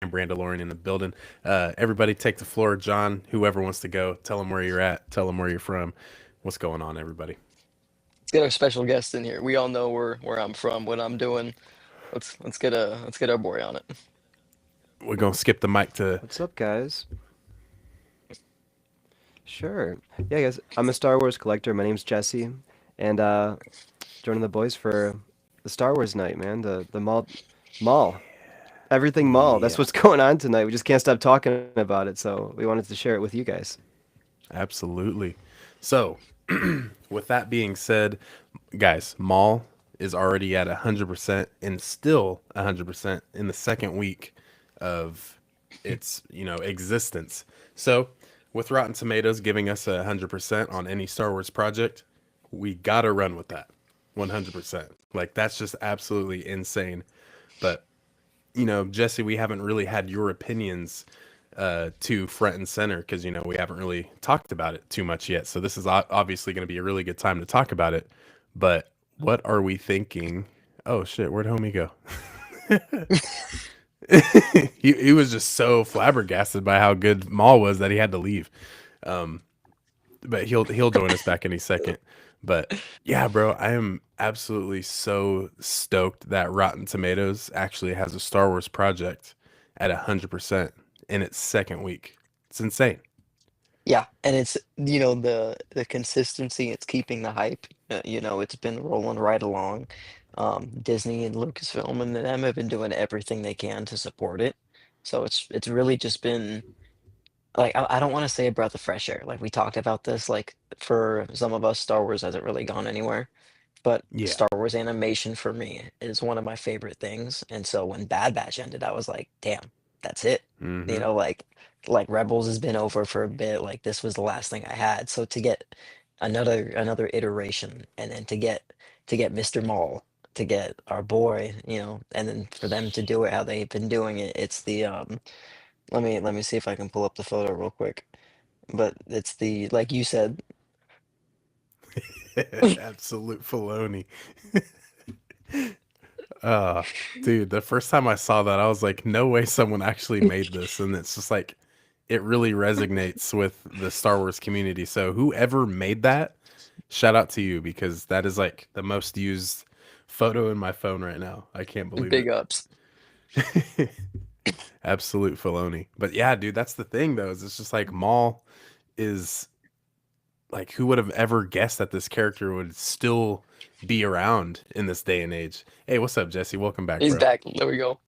Brandalorian in the building. Everybody take the floor. John, whoever wants to go, tell them where you're at. Tell them where you're from. What's going on, everybody? Let's get our special guest in here. We all know where I'm from, what I'm doing. Let's get our boy on it. We're going to skip the mic to. What's up, guys? Sure. Yeah, guys. I'm a Star Wars collector. My name's Jesse, and joining the boys for the Star Wars night, man. The mall, everything mall. That's Yeah, what's going on tonight. We just can't stop talking about it, so we wanted to share it with you guys. absolutely. So, with that being said, guys, Maul is already at 100% and still 100% in the second week of its, existence. So, with Rotten Tomatoes giving us 100% on any Star Wars project, we got to run with that 100%. Like that's just absolutely insane. But, Jesse, we haven't really had your opinions to front and center because we haven't really talked about it too much yet. So this is obviously going to be a really good time to talk about it. But what are we thinking? Oh shit, where'd homie go? He was just so flabbergasted by how good Maul was that he had to leave. Um, but he'll join us back any second. But yeah, bro, I am absolutely so stoked that Rotten Tomatoes actually has a Star Wars project at 100% in its second week. It's insane. Yeah, and it's the consistency. It's keeping the hype. It's been rolling right along. Disney and Lucasfilm and them have been doing everything they can to support it. So it's really just been like I don't want to say a breath of fresh air. Like we talked about this. Like for some of us, Star Wars hasn't really gone anywhere. But Yeah. Star Wars animation for me is one of my favorite things. And so when Bad Batch ended, I was like, damn, that's it. You Mm-hmm. know, like Rebels has been over for a bit. Like this was the last thing I had. So to get another iteration and then to get Mr. Maul, to get our boy, and then for them to do it how they've been doing it, it's the let me see if I can pull up the photo real quick. But it's the like you said, Absolute Filoni. Uh, dude, the first time I saw that, I was like, no way someone actually made this. And it's just like, it really resonates with the Star Wars community. So whoever made that, shout out to you because that is like the most used photo in my phone right now. I can't believe big ups. it. Absolute Filoni. But yeah, dude, that's the thing though, is it's just like Maul is like who would have ever guessed that this character would still be around in this day and age? Hey, what's up, Jesse? Welcome back, He's bro. back. There we go.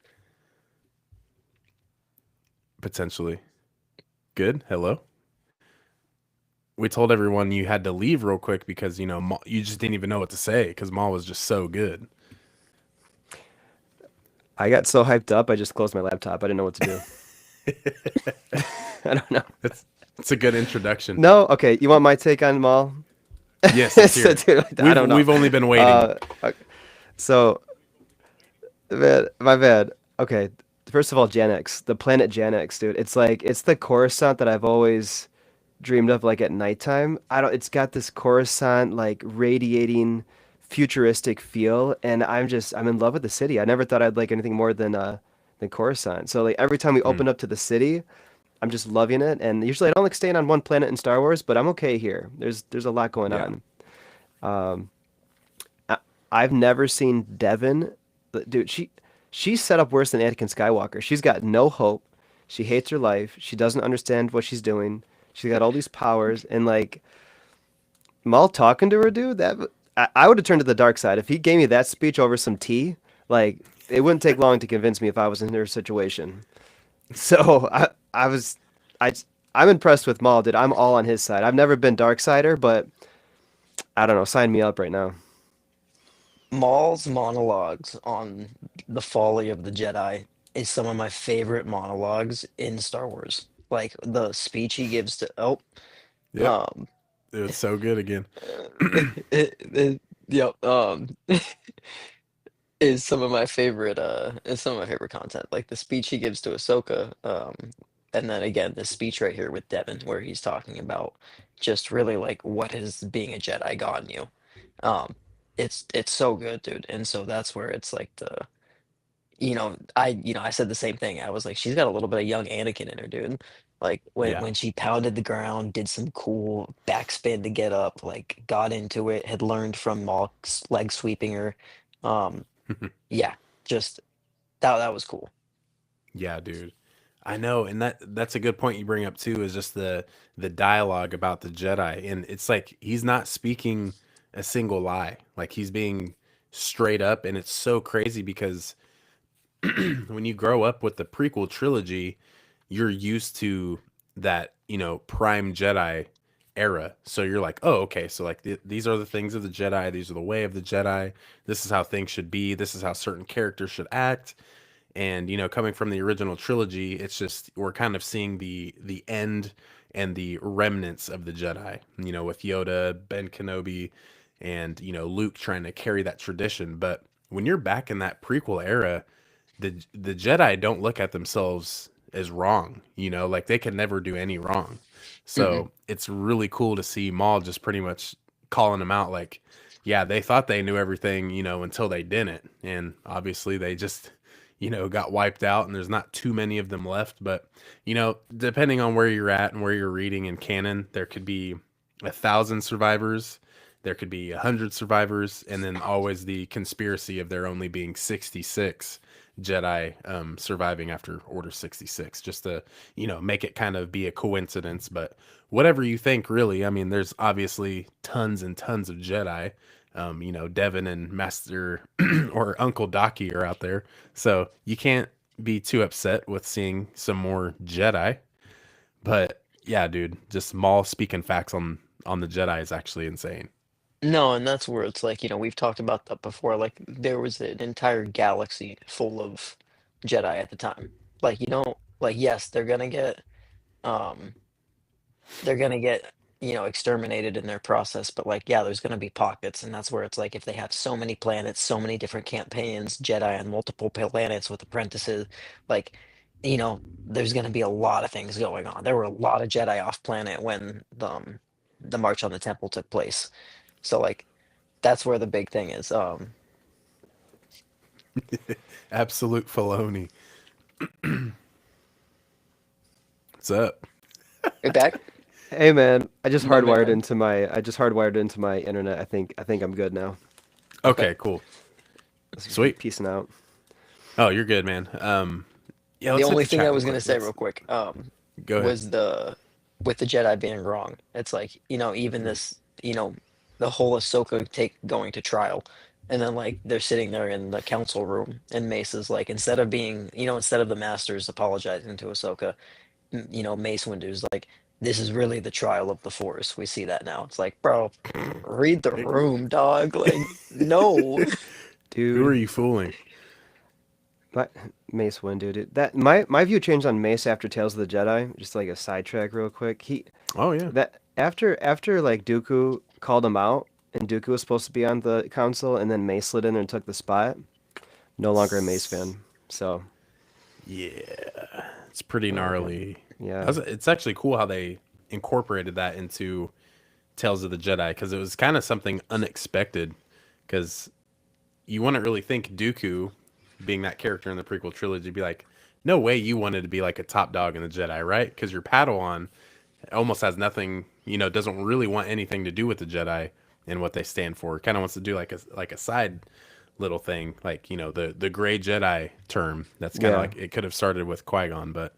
Potentially. Good. Hello. We told everyone you had to leave real quick because you just didn't even know what to say because Maul was just so good. I got so hyped up, I just closed my laptop. I didn't know what to do. I don't know. It's a good introduction. No, okay. You want my take on mall? Yes, let's hear So, it. dude, I We've don't know. we've only been waiting. Uh, uh, so Man, my bad. Okay, first of all, Janix, the planet Janix, dude. It's the Coruscant that I've always dreamed of, like at nighttime. I don't. It's got this Coruscant like radiating, futuristic feel, and I'm in love with the city. I never thought I'd like anything more than Coruscant. So like every time we Hmm. open up to the city, I'm just loving it. And usually I don't like staying on one planet in Star Wars, but I'm okay here. There's a lot going Yeah. on. Um, I, I've never seen Devin, dude. She's set up worse than Anakin Skywalker. She's got no hope. She hates her life. She doesn't understand what she's doing. She's got all these powers, and like Maul talking to her, dude. I would have turned to the dark side if he gave me that speech over some tea. Like it wouldn't take long to convince me if I was in her situation. So I was I I'm impressed with Maul, dude. I'm all on his side. I've never been dark sider, but I don't know. Sign me up right now. Maul's monologues on the folly of the Jedi is some of my favorite monologues in Star Wars. Like the speech he gives to Yep. um It was so good again. yep is some of my favorite is some of my favorite content. Like the speech he gives to Ahsoka, and then again the speech right here with Devin where he's talking about just really like what has being a Jedi gotten you. Um it's so good, dude. And so that's where it's like I said the same thing. I was like, she's got a little bit of young Anakin in her, dude. Like Yeah. when she pounded the ground, did some cool backspin to get up, like got into it, had learned from Maul's leg sweeping her. Um, yeah, just that was cool. Yeah, dude. I know, and that's a good point you bring up too, is just the dialogue about the Jedi. And it's like he's not speaking a single lie. Like he's being straight up, and it's so crazy because when you grow up with the prequel trilogy, you're used to that, prime Jedi era. So you're like, oh, okay, so like these are the things of the Jedi, these are the way of the Jedi. This is how things should be. This is how certain characters should act. And coming from the original trilogy, it's just we're kind of seeing the end and the remnants of the Jedi, with Yoda, Ben Kenobi, and Luke trying to carry that tradition. But when you're back in that prequel era, the Jedi don't look at themselves as wrong, like they can never do any wrong. Mm-mm. So it's really cool to see Maul just pretty much calling them out like, yeah, they thought they knew everything, until they didn't. And obviously they just, got wiped out and there's not too many of them left. But, depending on where you're at and where you're reading in canon, there could be 1,000 survivors, there could be 100 survivors, and then always the conspiracy of there only being 66 Jedi surviving after Order 66, just to, make it kind of be a coincidence. But whatever you think, really, I mean, there's obviously tons and tons of Jedi. Devin and Master or Uncle Docky are out there. So you can't be too upset with seeing some more Jedi. But yeah, dude, just Maul speaking facts on the Jedi is actually insane. No, and that's where it's like, we've talked about that before. Like there was an entire galaxy full of Jedi at the time. Like like yes, um they're gonna get exterminated in their process, but like yeah, there's gonna be pockets, and that's where it's like if they have so many planets, so many different campaigns, Jedi on multiple planets with apprentices, like there's gonna be a lot of things going on. There were a lot of Jedi off planet when the March on the Temple took place. So like that's where the big thing is. Absolute Filoni. What's up? Right back? Hey man, My bad. I just hardwired into my internet. I think I'm good now. Okay. Okay, cool. Let's Sweet. peacing out. Oh, you're good, man. Yeah, The let's hit only the thing chat I real was gonna quick. say Let's real quick, go ahead. was the with the Jedi being wrong. It's like, even this, the whole Ahsoka take going to trial. And then like they're sitting there in the council room and Mace is like, instead of the masters apologizing to Ahsoka, Mace Windu's like, this is really the trial of the Force. We see that now. It's like, bro, read the room, dog. Like, no. Who are Dude, you fooling? my Mace Windu, dude. That my view changed on Mace after Tales of the Jedi. Just like a sidetrack real quick. He Oh yeah. that after like Dooku called him out and Dooku was supposed to be on the council and then Mace slid in and took the spot. No longer a Mace fan. So, Yeah, it's pretty no longer. gnarly. Yeah. It's actually cool how they incorporated that into Tales of the Jedi because it was kind of something unexpected. Because you wouldn't really think Dooku, being that character in the prequel trilogy, be like, no way you wanted to be like a top dog in the Jedi, right? Because your Padawan almost has nothing, doesn't really want anything to do with the Jedi and what they stand for. Kind of wants to do like a side little thing, like the gray Jedi term. That's kind of Yeah. like it could have started with Qui-Gon, but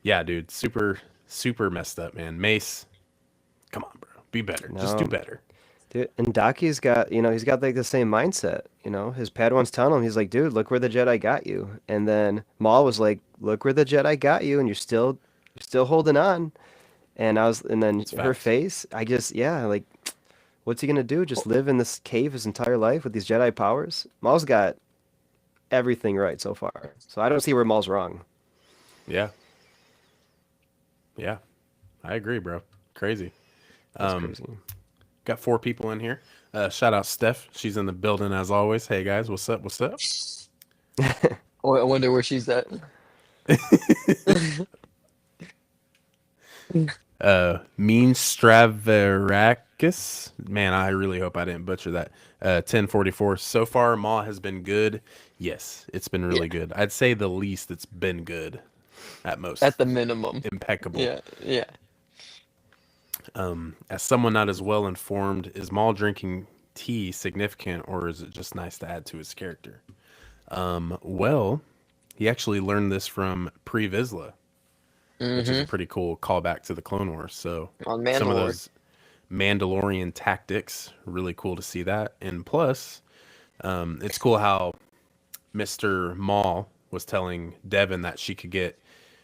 yeah, dude, super super messed up, man. Mace, come on, bro, be better. Just do No. better. Dude, and Daki's got, he's got like the same mindset, His Padawan's telling him, he's like, dude, look where the Jedi got you. And then Maul was like, look where the Jedi got you, and you're still holding on. And then It's her facts. face, yeah, like, what's he gonna do? Just Well, live in this cave his entire life with these Jedi powers? Maul's got everything right so far. So I don't see where Maul's wrong. yeah, yeah, I agree, bro. Crazy. That's Um, crazy. got four people in here. Shout out Steph. She's in the building as always. Hey guys, what's up? What's up? Oh, I wonder where she's at. Mean Straverack Damascus. Man, I really hope I didn't butcher that. 1044. So far, Maul has been good. Yes, it's been Yeah, really good. I'd say the least it's been good at at most. the minimum. Impeccable. Yeah, yeah. As someone not as well informed, is Maul drinking tea significant or is it just nice to add to his character? Well, he actually learned this from Pre Vizsla, which is a Mm-hmm. pretty cool callback to the Clone Wars. So On some of Mandalore. those Mandalorian tactics, really cool to see that. And plus, it's cool how Mr. Maul was telling Devin that she could get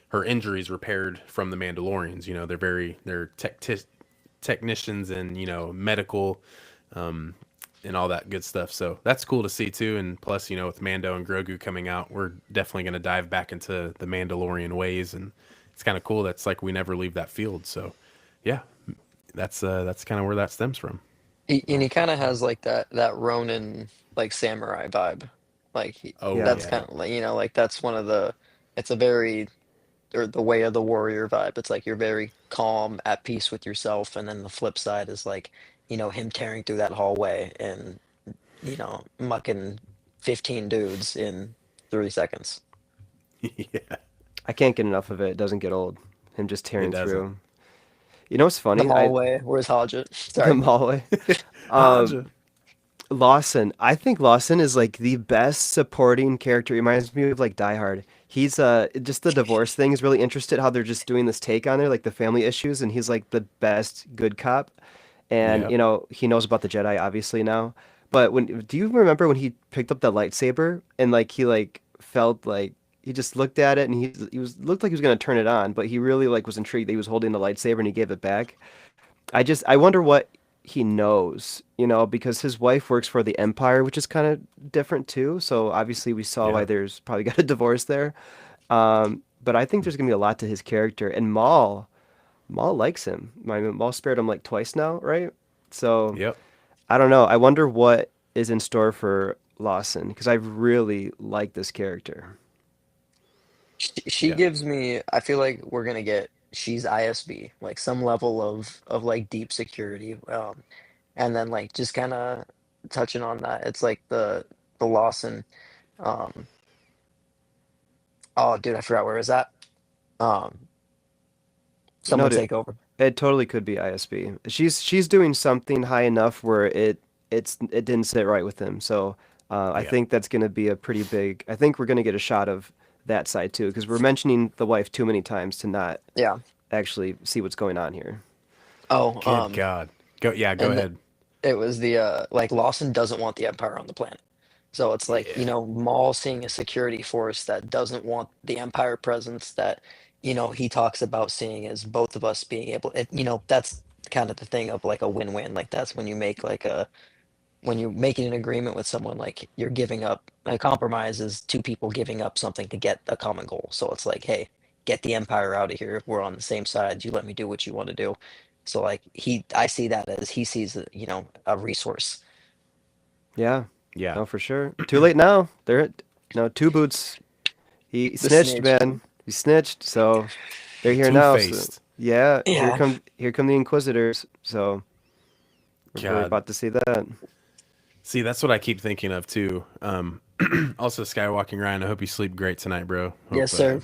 her injuries repaired from the Mandalorians. You know, they're technicians and medical and all that good stuff. So that's cool to see too. And plus, with Mando and Grogu coming out, we're definitely going to dive back into the Mandalorian ways, and it's kind of cool. That's like we never leave that field. So yeah, that's kind of where that stems from. And he kind of has like that Ronin like samurai vibe. Like Oh Yeah. that's yeah, kind of like like that's one of the. It's a very or the way of the warrior vibe. It's like you're very calm, at peace with yourself, and then the flip side is like him tearing through that hallway and mucking 15 dudes in 30 seconds. yeah, I can't get enough of it. It doesn't get old. Him just it tearing doesn't. through. You know what's The funny? hallway. Where's Hodget? The Sorry. Maui. Haja. Lawson. I think Lawson is like the best supporting character. He reminds me of like Die Hard. He's just the divorce thing is really interested how they're just doing this take on there, like the family issues, and he's like the best good cop. And Yep. he knows about the Jedi obviously now. But when do you remember when he picked up that lightsaber and like he like felt like he just looked at it and he was looked like he was gonna turn it on, but he really like was intrigued that he was holding the lightsaber and he gave it back. I wonder what he knows, because his wife works for the Empire, which is kind of different too. So obviously we saw why Yeah. there's probably got a divorce there. But I think there's gonna be a lot to his character, and Maul likes him. I mean, Maul spared him like twice now, right? So Yep. I don't know. I wonder what is in store for Lawson because I really like this character. She Yeah. gives me. I feel like we're gonna get. She's ISB, like some level of like deep security. And then like just kind of touching on that, it's like the Lawson. Um, oh, dude, I forgot where it was at. Um, No, someone dude, take over. it totally could be ISB. She's doing something high enough where it didn't sit right with him. So I Yeah. think that's going to be a pretty big. I think we're going to get a shot of that side too because we're mentioning the wife too many times to not Yeah. actually see what's going on here. Oh, Good God. Go. Yeah. Go and ahead. it was the like Lawson doesn't want the Empire on the planet. So it's like, Yeah. Maul seeing a security force that doesn't want the Empire presence that, he talks about seeing as both of us being able that's kind of the thing of like a win-win. Like that's when you make like when you're making an agreement with someone, like you're giving up a compromise is two people giving up something to get a common goal. So it's like, hey, get the Empire out of here. We're on the same side. You let me do what you want to do. So like I see that as he sees, a resource. Yeah, Yeah. no, for sure. Too late now. They're no two boots. He The snitched, snitch. man. He snitched. So they're here Two now. So faced. yeah, Yeah. here come the Inquisitors. So we're God. about to see that. See, that's what I keep thinking of too. Also, Skywalking Ryan. I hope you sleep great tonight, bro. Yes, sir.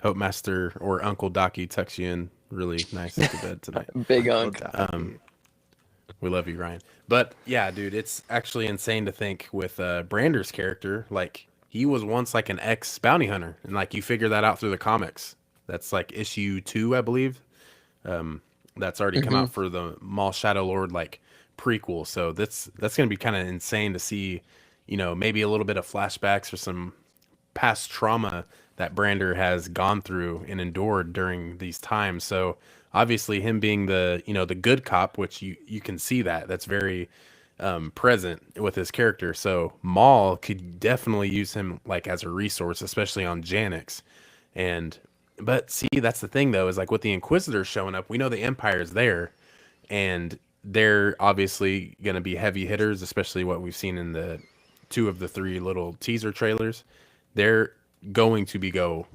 Hope Master or Uncle Docky tucks you in really nice to bed tonight. Big Uncle Unk. Docky. We love you, Ryan. But yeah, dude, it's actually insane to think with Brander's character. Like he was once like an ex bounty hunter, and like you figure that out through the comics. That's like issue 2, I believe. That's already come Hmm. out for the Maul Shadow Lord like prequel. So that's gonna be kind of insane to see. Maybe a little bit of flashbacks or some past trauma that Brander has gone through and endured during these times. So obviously him being the good cop, which you can see that's very present with his character. So Maul could definitely use him like as a resource, especially on Janix. And but see, that's the thing though, is like with the Inquisitors showing up, we know the Empire is there, and they're obviously going to be heavy hitters, especially what we've seen in the 2 of the 3 little teaser trailers. They're going to be going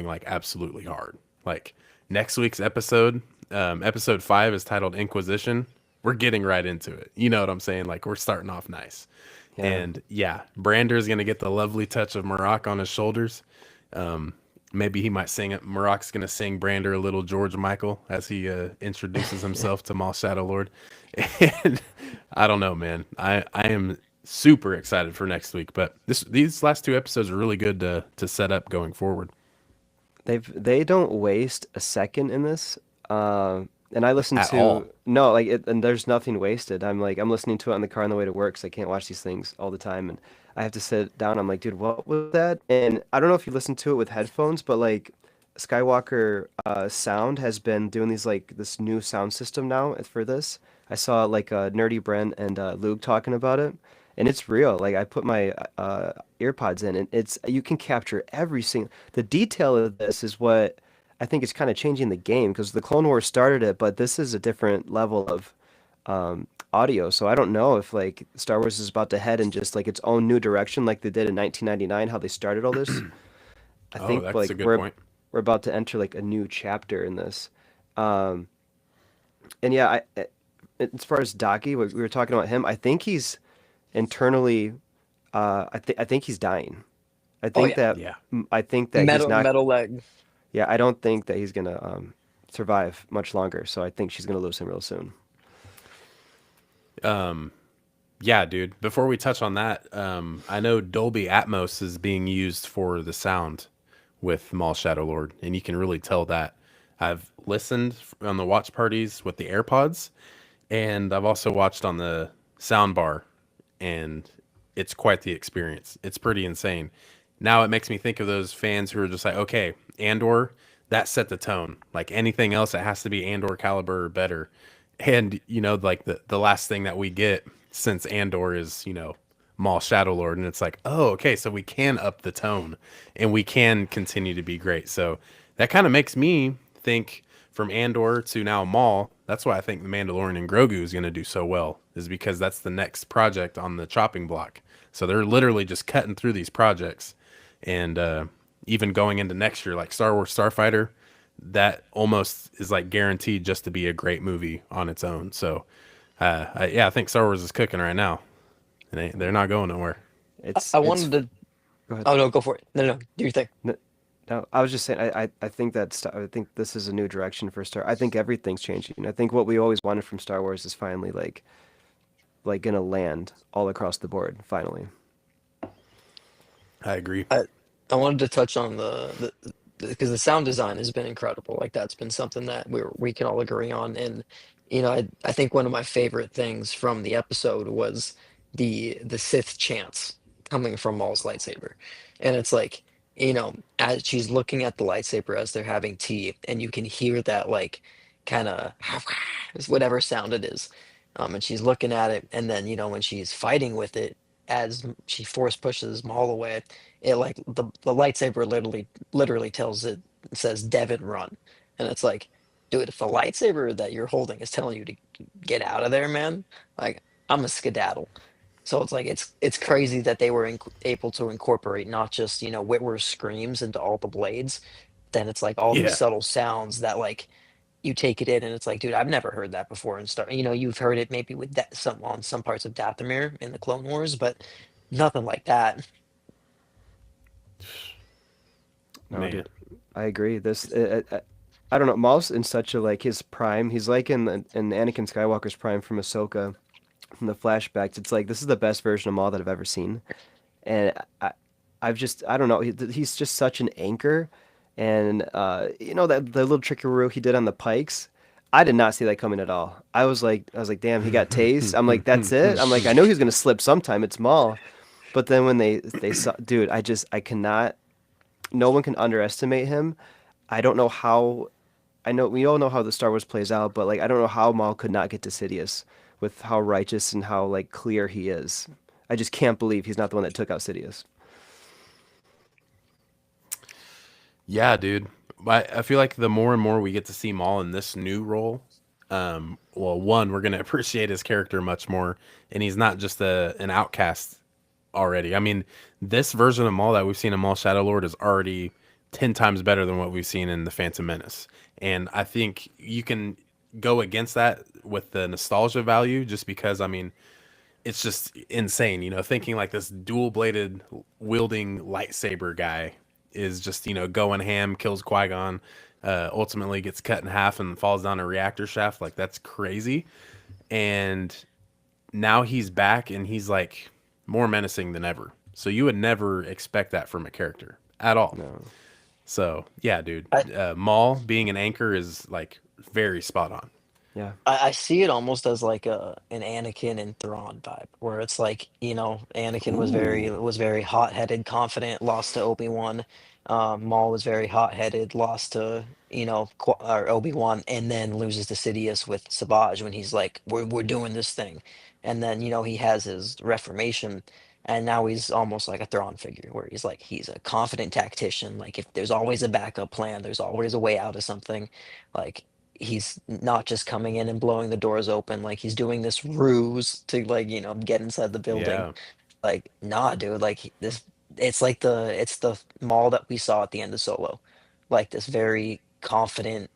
like absolutely hard. Like next week's episode, episode 5 is titled Inquisition. We're getting right into it. You know what I'm saying? Like we're starting off nice. Yeah. And yeah, Brander's gonna get the lovely touch of Maroc on his shoulders. Um, Maybe he might sing it. Maroc's gonna sing Brander a little George Michael as he introduces himself to Maul Shadow Lord. And I don't know, man. I am super excited for next week. But these last 2 episodes are really good to set up going forward. They don't waste a second in this. And I listen At to all. no like it, and there's nothing wasted. I'm listening to it on the car on the way to work, so I can't watch these things all the time, and I have to sit down. I'm like, dude, what was that? And I don't know if you listen to it with headphones, but like Skywalker Sound has been doing these like this new sound system now for this. I saw like Nerdy Brent and Luke talking about it, and it's real. Like I put my earpods in, and it's you can capture every single the detail of this is what I think is kind of changing the game because the Clone Wars started it, but this is a different level of audio. So I don't know if like Star Wars is about to head in just like its own new direction, like they did in 1999, how they started all this. I Oh, think that's like a good point. we're about to enter like a new chapter in this. Um, and yeah, as far as Daki, we were talking about him. I think he's internally, I think he's dying. I Oh think yeah, that Yeah. I think that he's metal not. metal leg. Yeah, I don't think that he's gonna survive much longer. So I think she's gonna lose him real soon. Yeah, dude. Before we touch on that, I know Dolby Atmos is being used for the sound with Maul Shadow Lord, and you can really tell that. I've listened on the watch parties with the AirPods, and I've also watched on the sound bar, and it's quite the experience. It's pretty insane. Now it makes me think of those fans who are just like, okay, Andor, that set the tone. Like anything else, it has to be Andor caliber or better. And like the last thing that we get since Andor is Maul Shadow Lord, and it's like, oh, okay, so we can up the tone, and we can continue to be great. So that kind of makes me think from Andor to now Maul. That's why I think the Mandalorian and Grogu is going to do so well, is because that's the next project on the chopping block. So they're literally just cutting through these projects, and even going into next year, like Star Wars Starfighter, that almost is like guaranteed just to be a great movie on its own. So, yeah, I think Star Wars is cooking right now, and they're not going nowhere. It's I it's wanted to. go ahead. Oh no, go for it. No, no, do your thing. No, no, I was just saying I think I think this is a new direction for Star. I think everything's changing. I think what we always wanted from Star Wars is finally like gonna land all across the board finally. I agree. I I wanted to touch on the because the sound design has been incredible. Like that's been something that we can all agree on. And I think one of my favorite things from the episode was the Sith chants coming from Maul's lightsaber, and it's like as she's looking at the lightsaber as they're having tea, and you can hear that like kind of whatever sound it is, and she's looking at it, and then when she's fighting with it as she force pushes Maul away, it like the lightsaber literally tells it says Devin run, and it's like, dude, if the lightsaber that you're holding is telling you to get out of there, man, like I'm a skedaddle. So it's like it's crazy that they were able to incorporate not just Whitworth's screams into all the blades, then it's like all these Yeah, subtle sounds that like you take it in and it's like, dude, I've never heard that before. And start, you've heard it maybe with that some on some parts of Dathomir in the Clone Wars, but nothing like that. No, man. dude, I agree. I don't know. Maul's in such a like his prime. He's like in Anakin Skywalker's prime from Ahsoka, from the flashbacks. It's like this is the best version of Maul that I've ever seen, and I don't know. He's just such an anchor, and that the little trickaroo he did on the pikes. I did not see that coming at all. I was like, damn, he got tased. I'm like, that's it. I'm like, I know he was gonna slip sometime. It's Maul, but then when they saw, dude, I cannot. No one can underestimate him. I don't know how. I know we all know how the Star Wars plays out, but like I don't know how Maul could not get to Sidious with how righteous and how like clear he is. I just can't believe he's not the one that took out Sidious. Yeah, dude. I feel like the more and more we get to see Maul in this new role, well, one, we're gonna appreciate his character much more, and he's not just an outcast already. I mean, this version of Maul that we've seen in Maul Shadow Lord is already 10 times better than what we've seen in the Phantom Menace. And I think you can go against that with the nostalgia value, just because I mean it's just insane, thinking like this dual bladed wielding lightsaber guy is just, going ham, kills Qui-Gon, ultimately gets cut in half and falls down a reactor shaft. Like that's crazy. And now he's back and he's like more menacing than ever. So you would never expect that from a character at all. No. So yeah, dude, I, Maul being an anchor is like very spot on. Yeah. I see it almost as like an Anakin and Thrawn vibe, where it's like, Anakin Ooh, was very hot-headed, confident, lost to Obi-Wan. Maul was very hot-headed, lost to, or Obi-Wan, and then loses to Sidious with Savage when he's like, we're doing this thing. And then, he has his reformation, and now he's almost like a Thrawn figure, where he's like, he's a confident tactician. Like, if there's always a backup plan, there's always a way out of something. Like, he's not just coming in and blowing the doors open, like he's doing this ruse to, like, get inside the building. yeah. Like, nah, dude, like this, it's the Maul that we saw at the end of Solo. Like this very confident,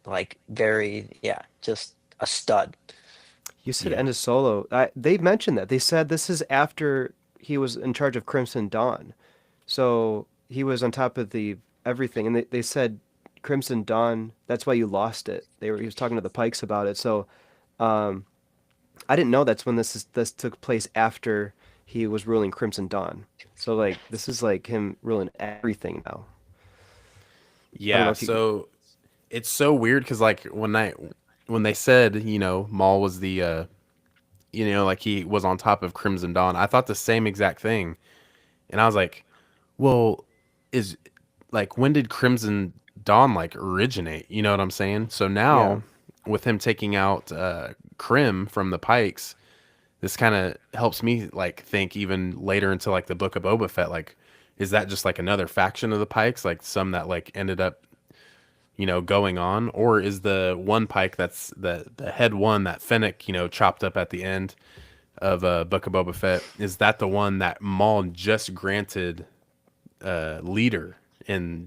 like very, yeah, just a stud. You said Yeah. end of Solo. They mentioned that. They said this is after he was in charge of Crimson Dawn. So he was on top of the everything, and they said Crimson Dawn. That's why you lost it. He was talking to the Pikes about it. So um, I didn't know that's when this took place after he was ruling Crimson Dawn. So like this is like him ruling everything now. I don't know Yeah. if you. So it's so weird because like when they said, Maul was the like he was on top of Crimson Dawn, I thought the same exact thing. And I was like, well, is like when did Crimson Dawn like originate? You know what I'm saying? So Yeah. now with him taking out Crim from the Pikes, this kind of helps me like think even later into like the Book of Boba Fett, like is that just like another faction of the Pikes, like some that like ended up going on, or is the one Pike that's the head one that Fennec chopped up at the end of Book of Boba Fett, is that the one that Maul just granted leader in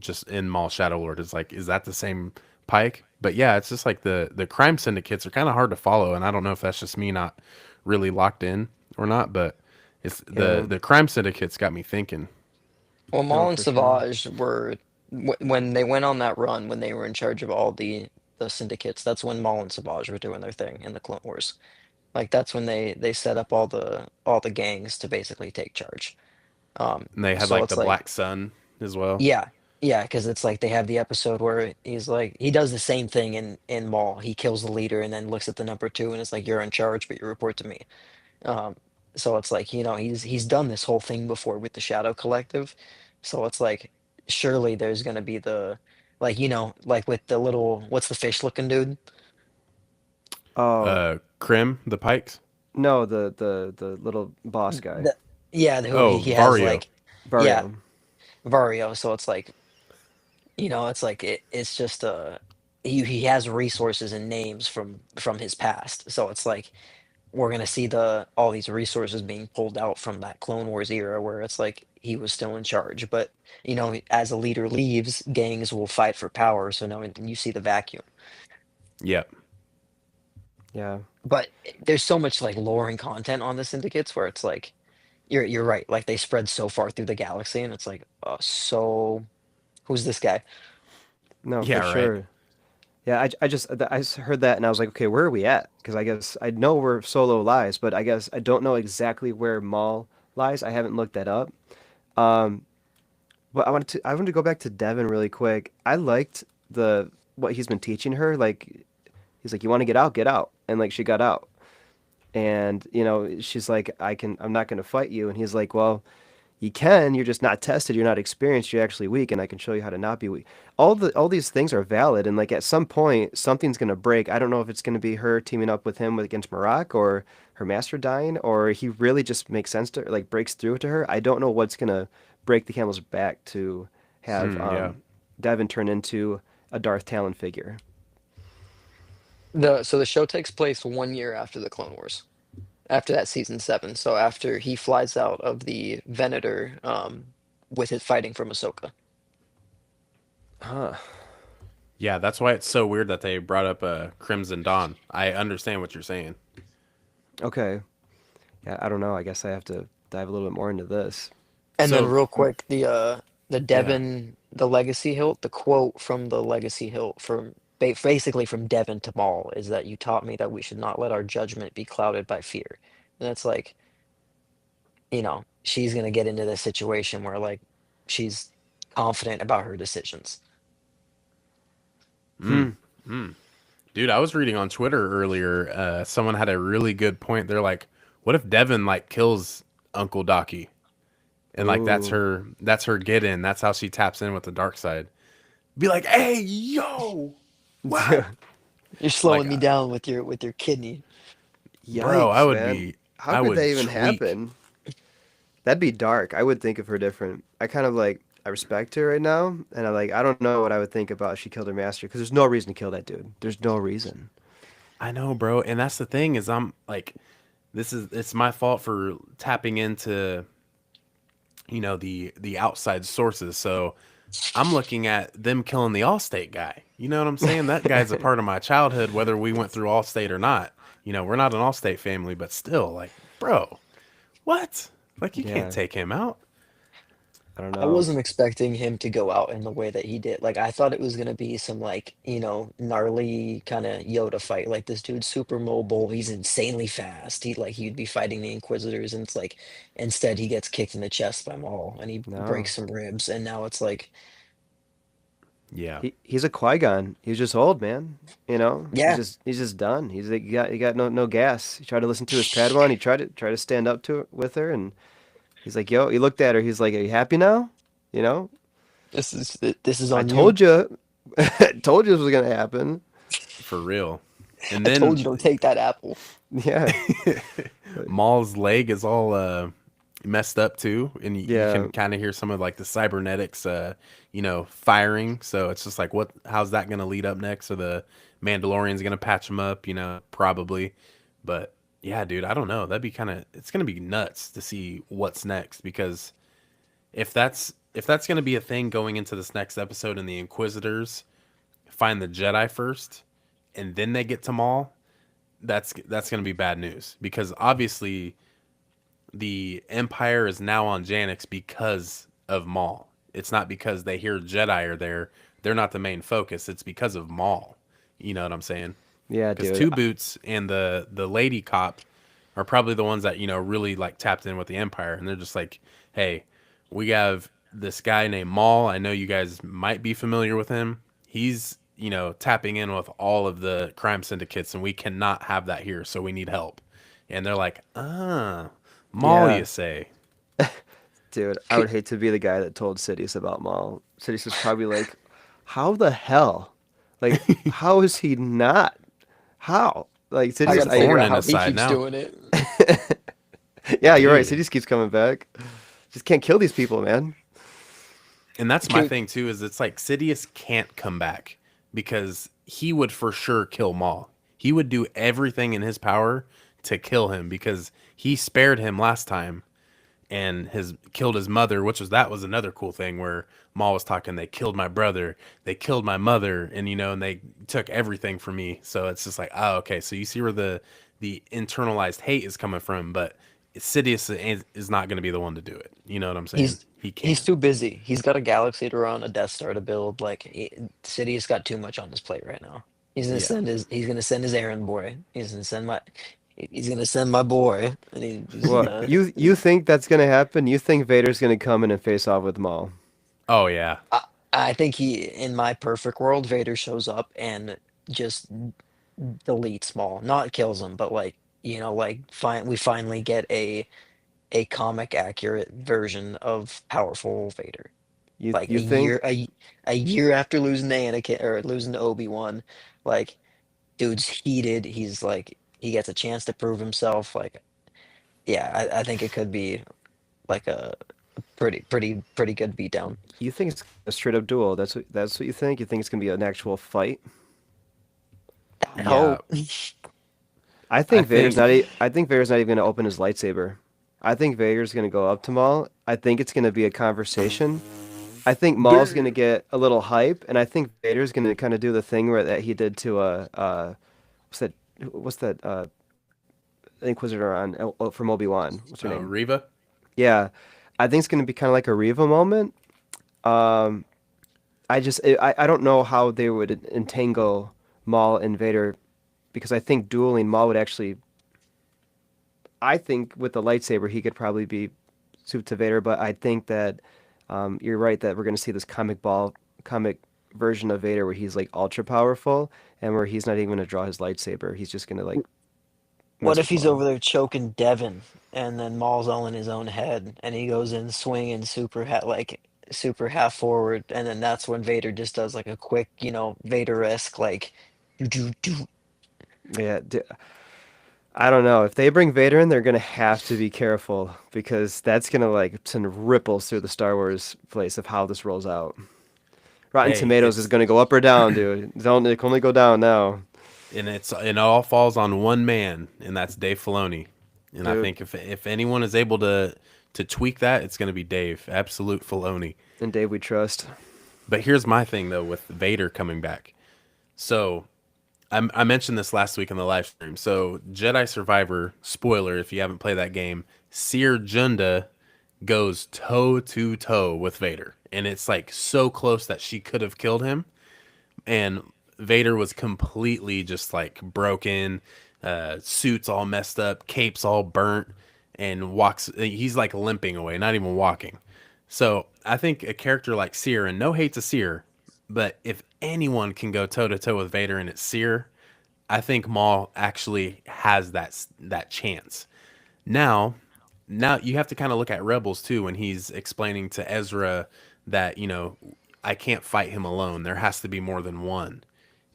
Maul Shadow Lord? Is like, is that the same Pike? But yeah, it's just like the crime syndicates are kind of hard to follow, and I don't know if that's just me not really locked in or not, but it's the Yeah. the crime syndicates got me thinking. Well, No, Maul and for sure. Savage were when they went on that run, when they were in charge of all the syndicates. That's when Maul and Savage were doing their thing in the Clone Wars. Like that's when they set up all the gangs to basically take charge. And they had So like the it's like, Black Sun as well. yeah, yeah, because it's like they have the episode where he's like he does the same thing in Maul. He kills the leader and then looks at the number two and it's like, you're in charge, but you report to me. Um, so it's like, he's done this whole thing before with the Shadow Collective. So it's like surely there's gonna be the, like, like with the little, what's the fish looking dude? Oh Crim, the Pikes. no, the little boss guy, The, yeah, who he, Oh, he has Vario. like, yeah, Vario. Vario. So it's like, it's like it's just he has resources and names from his past. So it's like we're gonna see all these resources being pulled out from that Clone Wars era where it's like he was still in charge. But as a leader leaves, gangs will fight for power. So now you see the vacuum. Yep. Yeah. But there's so much like lore and content on the syndicates where it's like you're right. Like they spread so far through the galaxy, and it's like, so who's this guy? No, for Yeah. Right. sure. Yeah, I just heard that and I was like, okay, where are we at? Because I guess I know where Solo lies, but I guess I don't know exactly where Maul lies. I haven't looked that up. Um, but I wanted to go back to Devin really quick. I liked the what he's been teaching her. Like he's like, you want to get out, and like she got out. And she's like, I'm not going to fight you, and he's like, well, you can, you're just not tested, you're not experienced, you're actually weak, and I can show you how to not be weak. All these things are valid, and like at some point something's going to break. I don't know if it's going to be her teaming up with him against Marak, or her master dying, or he really just makes sense to her, like breaks through to her. I don't know what's going to break the camel's back to have Yeah. Devin turn into a Darth Talon figure. The show takes place 1 year after the Clone Wars, after that season 7. So after he flies out of the Venator, with his fighting from Ahsoka. Huh. Yeah, that's why it's so weird that they brought up Crimson Dawn. I understand what you're saying. Okay. Yeah, I don't know. I guess I have to dive a little bit more into this. And then So real quick, the yeah. Devon, the Legacy Hilt, the quote from the Legacy Hilt from basically from Devon to Maul is that you taught me that we should not let our judgment be clouded by fear. And it's like, she's gonna get into this situation where like she's confident about her decisions. Mm, Hmm. mm. Dude, I was reading on Twitter earlier. Someone had a really good point. They're like, "What if Devin like kills Uncle Docky, and like Ooh. that's her get in. That's how she taps in with the dark side. Be like, hey, yo, what? You're Like, slowing me down with your kidney. bro, Yikes, man. How I could that would even tweak. happen? That'd be dark. I would think of her different. I kind of like I respect her right now, and I don't know what I would think about if she killed her master because there's no reason to kill that dude. There's no reason. I know, bro, and that's the thing is, I'm like, it's my fault for tapping into the outside sources. So I'm looking at them killing the Allstate guy. You know what I'm saying? That guy's a part of my childhood, whether we went through Allstate or not. We're not an Allstate family, but still, like, bro, what? Like, you can't Yeah, take him out. I don't I know. wasn't expecting him to go out in the way that he did. Like I thought it was gonna be some like, gnarly kind of Yoda fight. Like this dude's super mobile, he's insanely fast. He'd be fighting the Inquisitors, and it's like instead he gets kicked in the chest by Maul and he No, breaks some ribs, and now it's like, Yeah. he's a Qui-Gon. He's just old, man. He's yeah, just done. He's like, he got no gas. He tried to listen to his Padawan. He tried to stand up to with her, and he's like, yo. He looked at her. He's like, are you happy now? You know, this is I on you. told you, I told you this was gonna happen. For real. And I told you then don't take that apple. Yeah, but Maul's leg is all messed up too, and you yeah. can kind of hear some of like the cybernetics, firing. So it's just like, what? How's that going to lead up next? Or the Mandalorian's going to patch him up? Probably. But yeah, dude, I don't know. It's going to be nuts to see what's next because if that's going to be a thing going into this next episode, and the Inquisitors find the Jedi first, and then they get to Maul, that's going to be bad news because obviously the Empire is now on Janix because of Maul. It's not because they hear Jedi are there. They're not the main focus. It's because of Maul. You know what I'm saying? Yeah, Because dude. Two Boots and the lady cop are probably the ones that really like tapped in with the Empire, and they're just like, hey, we have this guy named Maul. I know you guys might be familiar with him. He's tapping in with all of the crime syndicates, and we cannot have that here, so we need help. And they're like, Maul, Yeah, you say? dude. I would hate to be the guy that told Sidious about Maul. Sidious was probably like, how the hell? Like, how is he not? How? Like, I He's Sidious, gotta a figure thorn out in how his he side keeps now, doing it. yeah, you're right. dude. Sidious keeps coming back. Just can't kill these people, man. And that's my Can- thing too. Is it's like Sidious can't come back because he would for sure kill Maul. He would do everything in his power to kill him because he spared him last time and has killed his mother, that was another cool thing where Maul was talking, they killed my brother, they killed my mother, and and they took everything from me. So it's just like, oh, okay, so you see where the internalized hate is coming from, but Sidious is not going to be the one to do it. You know what I'm saying? he's He he's can't. too busy. He's got a galaxy to run, a Death Star to build. Like City's got too much on his plate right now. Yeah. He's gonna send his errand boy. He's gonna send my boy, and he's What gonna. you think that's gonna happen? You think Vader's gonna come in and face off with Maul? Oh yeah. I, I think in my perfect world, Vader shows up and just deletes Maul, not kills him, but like we finally get a comic accurate version of powerful Vader. You Like you think a year after losing to Anakin or losing to Obi-Wan, like dude's heated. He's like he gets a chance to prove himself. Like yeah, I think it could be like a pretty good beatdown. you think it's a straight up duel? That's what you think? You think it's gonna be an actual fight? I Yeah. hope. I think I think Vader's not even gonna open his lightsaber. I think Vader's gonna go up to Maul. I think it's gonna be a conversation, I think Maul's gonna get a little hype, and I think Vader's gonna kind of do the thing where that he did to what's that what's that Inquisitor on from Obi-Wan? What's her Oh, name? Reva. Yeah, I think it's gonna be kind of like a Reva moment. Um, I don't know how they would entangle Maul and Vader because I think dueling Maul would actually. I think with the lightsaber he could probably be suited to Vader, but I think that you're right that we're gonna see this comic version of Vader where he's like ultra powerful and where he's not even gonna draw his lightsaber. He's just gonna like What mess if with he's Maul. over there choking Devin, and then Maul's all in his own head, and he goes in swinging super half forward, and then that's when Vader just does like a quick, Vader-esque like, do do do. Yeah, I don't know. If they bring Vader in, they're gonna have to be careful because that's gonna like send ripples through the Star Wars place of how this rolls out. Rotten Hey, Tomatoes is it's gonna go up or down, dude. Don't it can only go down now, and it all falls on one man, and that's Dave Filoni. And I dude. think if anyone is able to tweak that, it's going to be Dave, absolute Filoni. And Dave, we trust. But here's my thing though with Vader coming back. So I mentioned this last week in the live stream. So Jedi Survivor, spoiler if you haven't played that game, Seer Junda goes toe to toe with Vader, and it's like so close that she could have killed him, and Vader was completely just like broken, suits all messed up, capes all burnt, and walks. He's like limping away, not even walking. So I think a character like Seer, and no hate to Seer, but if anyone can go toe to toe with Vader and it's Seer, I think Maul actually has that chance. Now, now you have to kind of look at Rebels too when he's explaining to Ezra that, I can't fight him alone. There has to be more than one.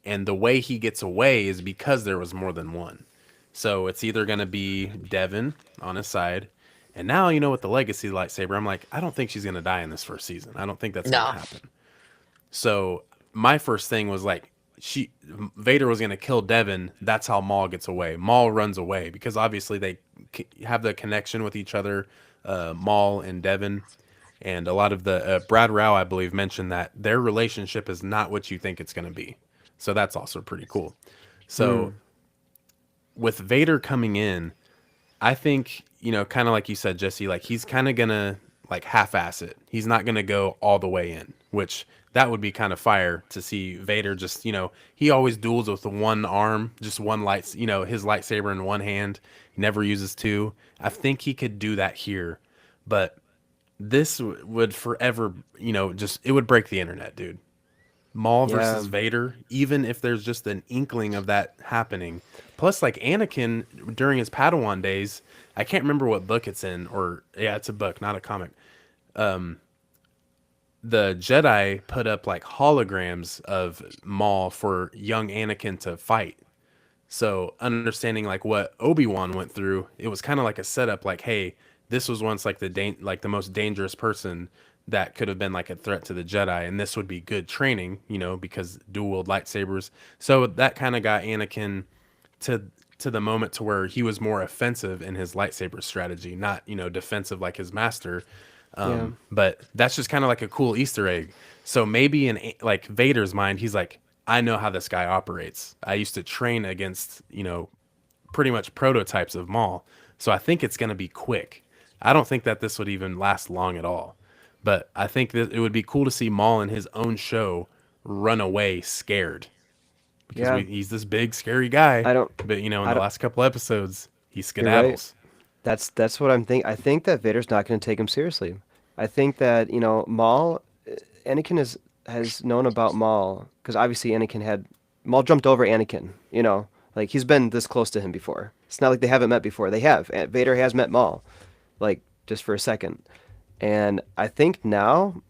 And the way he gets away is because there was more than one. So it's either going to be Devin on his side. And now, with the legacy lightsaber, I'm like, I don't think she's going to die in this first season. I don't think that's going to Nah, happen. So my first thing was like, she Vader was going to kill Devin. That's how Maul gets away. Maul runs away because obviously they have the connection with each other, Maul and Devin. And a lot of the Brad Rao, I believe, mentioned that their relationship is not what you think it's going to be. So that's also pretty cool. So Hmm. with Vader coming in, I think, kind of like you said, Jesse, like he's kind of gonna like half-ass it. He's not gonna go all the way in, which that would be kind of fire to see Vader just, he always duels with the one arm, just one light, his lightsaber in one hand. He never uses two. I think he could do that here, but this would forever, just it would break the internet, dude. Maul Yeah. versus Vader, even if there's just an inkling of that happening. Plus, like Anakin during his Padawan days, I can't remember what book it's in, or yeah, it's a book, not a comic. The Jedi put up like holograms of Maul for young Anakin to fight. So understanding like what Obi-Wan went through, it was kind of like a setup. Like, hey, this was once like like the most dangerous person that could have been like a threat to the Jedi, and this would be good training, because dual wield lightsabers. So that kind of got Anakin to to the moment to where he was more offensive in his lightsaber strategy, not defensive like his master. Yeah. But that's just kind of like a cool Easter egg. So maybe in like Vader's mind, he's like, I know how this guy operates. I used to train against pretty much prototypes of Maul. So I think it's going to be quick. I don't think that this would even last long at all. But I think that it would be cool to see Maul in his own show run away scared because Yeah. he's this big scary guy. I don't. But in I the don't. last couple episodes, he You're right. skedaddles. That's what I'm thinking. I think that Vader's not going to take him seriously. I think that Maul, Anakin has known about Maul because obviously Anakin had Maul jumped over Anakin. Like he's been this close to him before. It's not like they haven't met before. They have. Vader has met Maul, like just for a second. And I think now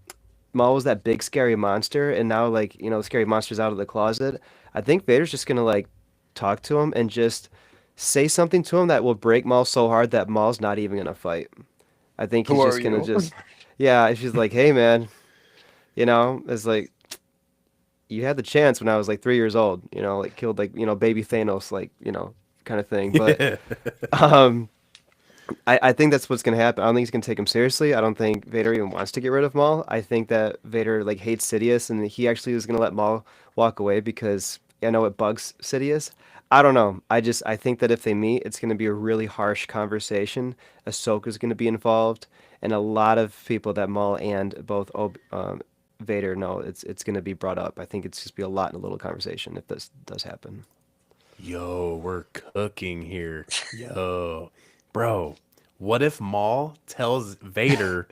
Maul was that big scary monster, and now like the scary monster's out of the closet. I think Vader's just gonna like talk to him and just say something to him that will break Maul so hard that Maul's not even gonna fight. I think who he's are just gonna you? just, yeah. She's like, hey man, it's like you had the chance when I was like 3 years old. Like killed like baby Thanos, like kind of thing. But Yeah. um, I think that's what's gonna happen. I don't think he's gonna take him seriously. I don't think Vader even wants to get rid of Maul. I think that Vader like hates Sidious, and he actually is gonna let Maul walk away because I know it bugs Sidious. I don't know. I think that if they meet, it's gonna be a really harsh conversation. Ahsoka's gonna be involved, and a lot of people that Maul and Vader know it's gonna be brought up. I think it's just be a lot in a little conversation if this does happen. Yo, we're cooking here. Yo, bro, what if Maul tells Vader,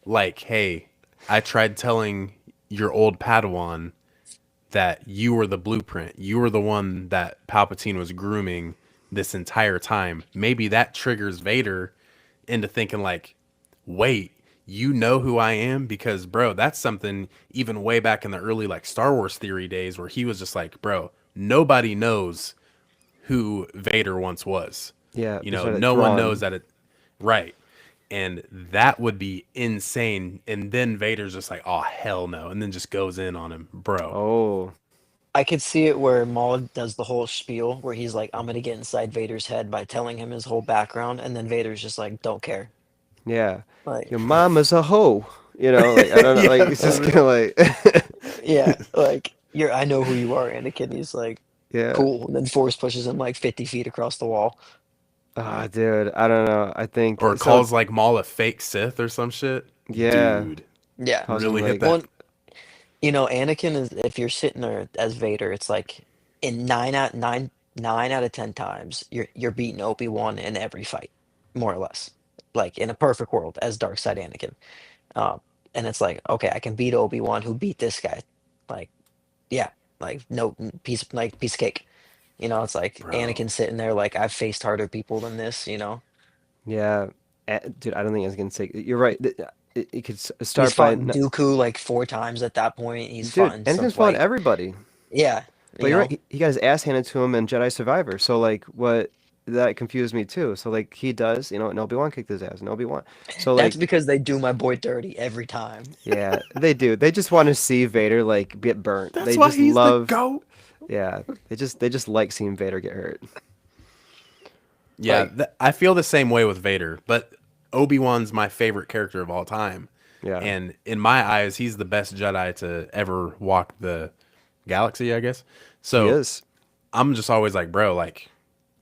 like, hey, I tried telling your old Padawan that you were the blueprint. You were the one that Palpatine was grooming this entire time. Maybe that triggers Vader into thinking like, wait, you know who I am? Because bro, that's something even way back in the early like Star Wars theory days where he was just like, bro, nobody knows who Vader once was. Yeah, You know, besides like no one knows Thrawn. that it right. And that would be insane. And then Vader's just like, oh hell no, and then just goes in on him, bro. Oh, I could see it where Maul does the whole spiel where he's like, "I'm gonna get inside Vader's head by telling him his whole background," and then Vader's just like, "Don't care." yeah. Like, Your mama's a hoe. Like I don't know, like Yeah, it's just for kind of like, yeah, like you're. I know who you are, Anakin. He's like, yeah. "Cool," and then Force pushes him like 50 feet across the wall. Ah, dude, I don't know. I think or so. calls like Maul a fake Sith or some shit. Yeah, Dude, Yeah. calls him really hit like, that. Well, Anakin is if you're sitting there as Vader, it's like in 9 out of 10 times, you're beating Obi-Wan in every fight, more or less. Like in a perfect world as dark side Anakin. Um, and it's like, okay, I can beat Obi-Wan who beat this guy. Like, yeah, like no piece of cake. It's like Bro. Anakin sitting there like I've faced harder people than this. yeah, dude. I don't think I was gonna say. You're right. It could He's start by, fought Dooku like 4 times at that point. He's fought dude. in Anakin's stuff fought like everybody. yeah, But you you're right. know. He got his ass handed to him in Jedi Survivor. So like, what that confused me too. So like, he does, and Obi Wan kicked his ass, and Obi Wan. So That's like, because they do my boy dirty every time. yeah, they do. They just want to see Vader like get burnt. That's They why just he's the love. GOAT. Yeah, they just like seeing Vader get hurt. Yeah, Like, I feel the same way with Vader, but Obi-Wan's my favorite character of all time. yeah, And in my eyes, he's the best Jedi to ever walk the galaxy, I guess. he So is. I'm just always like, bro, like,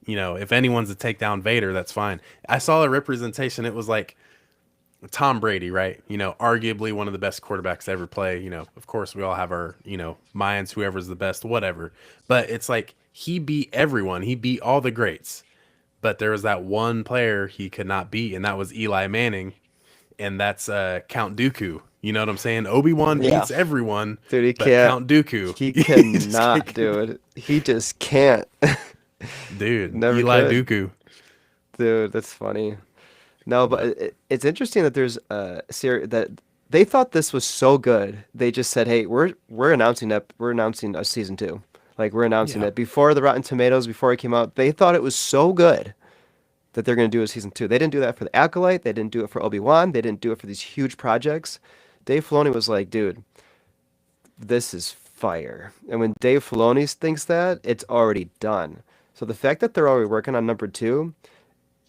if anyone's to take down Vader, that's fine. I saw a representation. It was like Tom Brady, right? Arguably one of the best quarterbacks to ever play. Of course, we all have our, minds, whoever's the best, whatever. But it's like he beat everyone, he beat all the greats. But there was that one player he could not beat, and that was Eli Manning, and that's Count Dooku. You know what I'm saying? Obi-Wan Yeah. beats everyone, Dude, he but can't. Count Dooku, He he just cannot, can't. dude. He just can't. Dude, Never Eli could. Dooku. Dude, that's funny. No, but But it's interesting that there's a series that they thought this was so good. They just said, "Hey, we're announcing a season 2. Like we're announcing yeah, it before the Rotten Tomatoes before it came out. They thought it was so good that they're going to do a season 2. They didn't do that for the Acolyte. They didn't do it for Obi-Wan. They didn't do it for these huge projects. Dave Filoni was like, "Dude, this is fire." And when Dave Filoni thinks that, it's already done. So the fact that they're already working on number 2,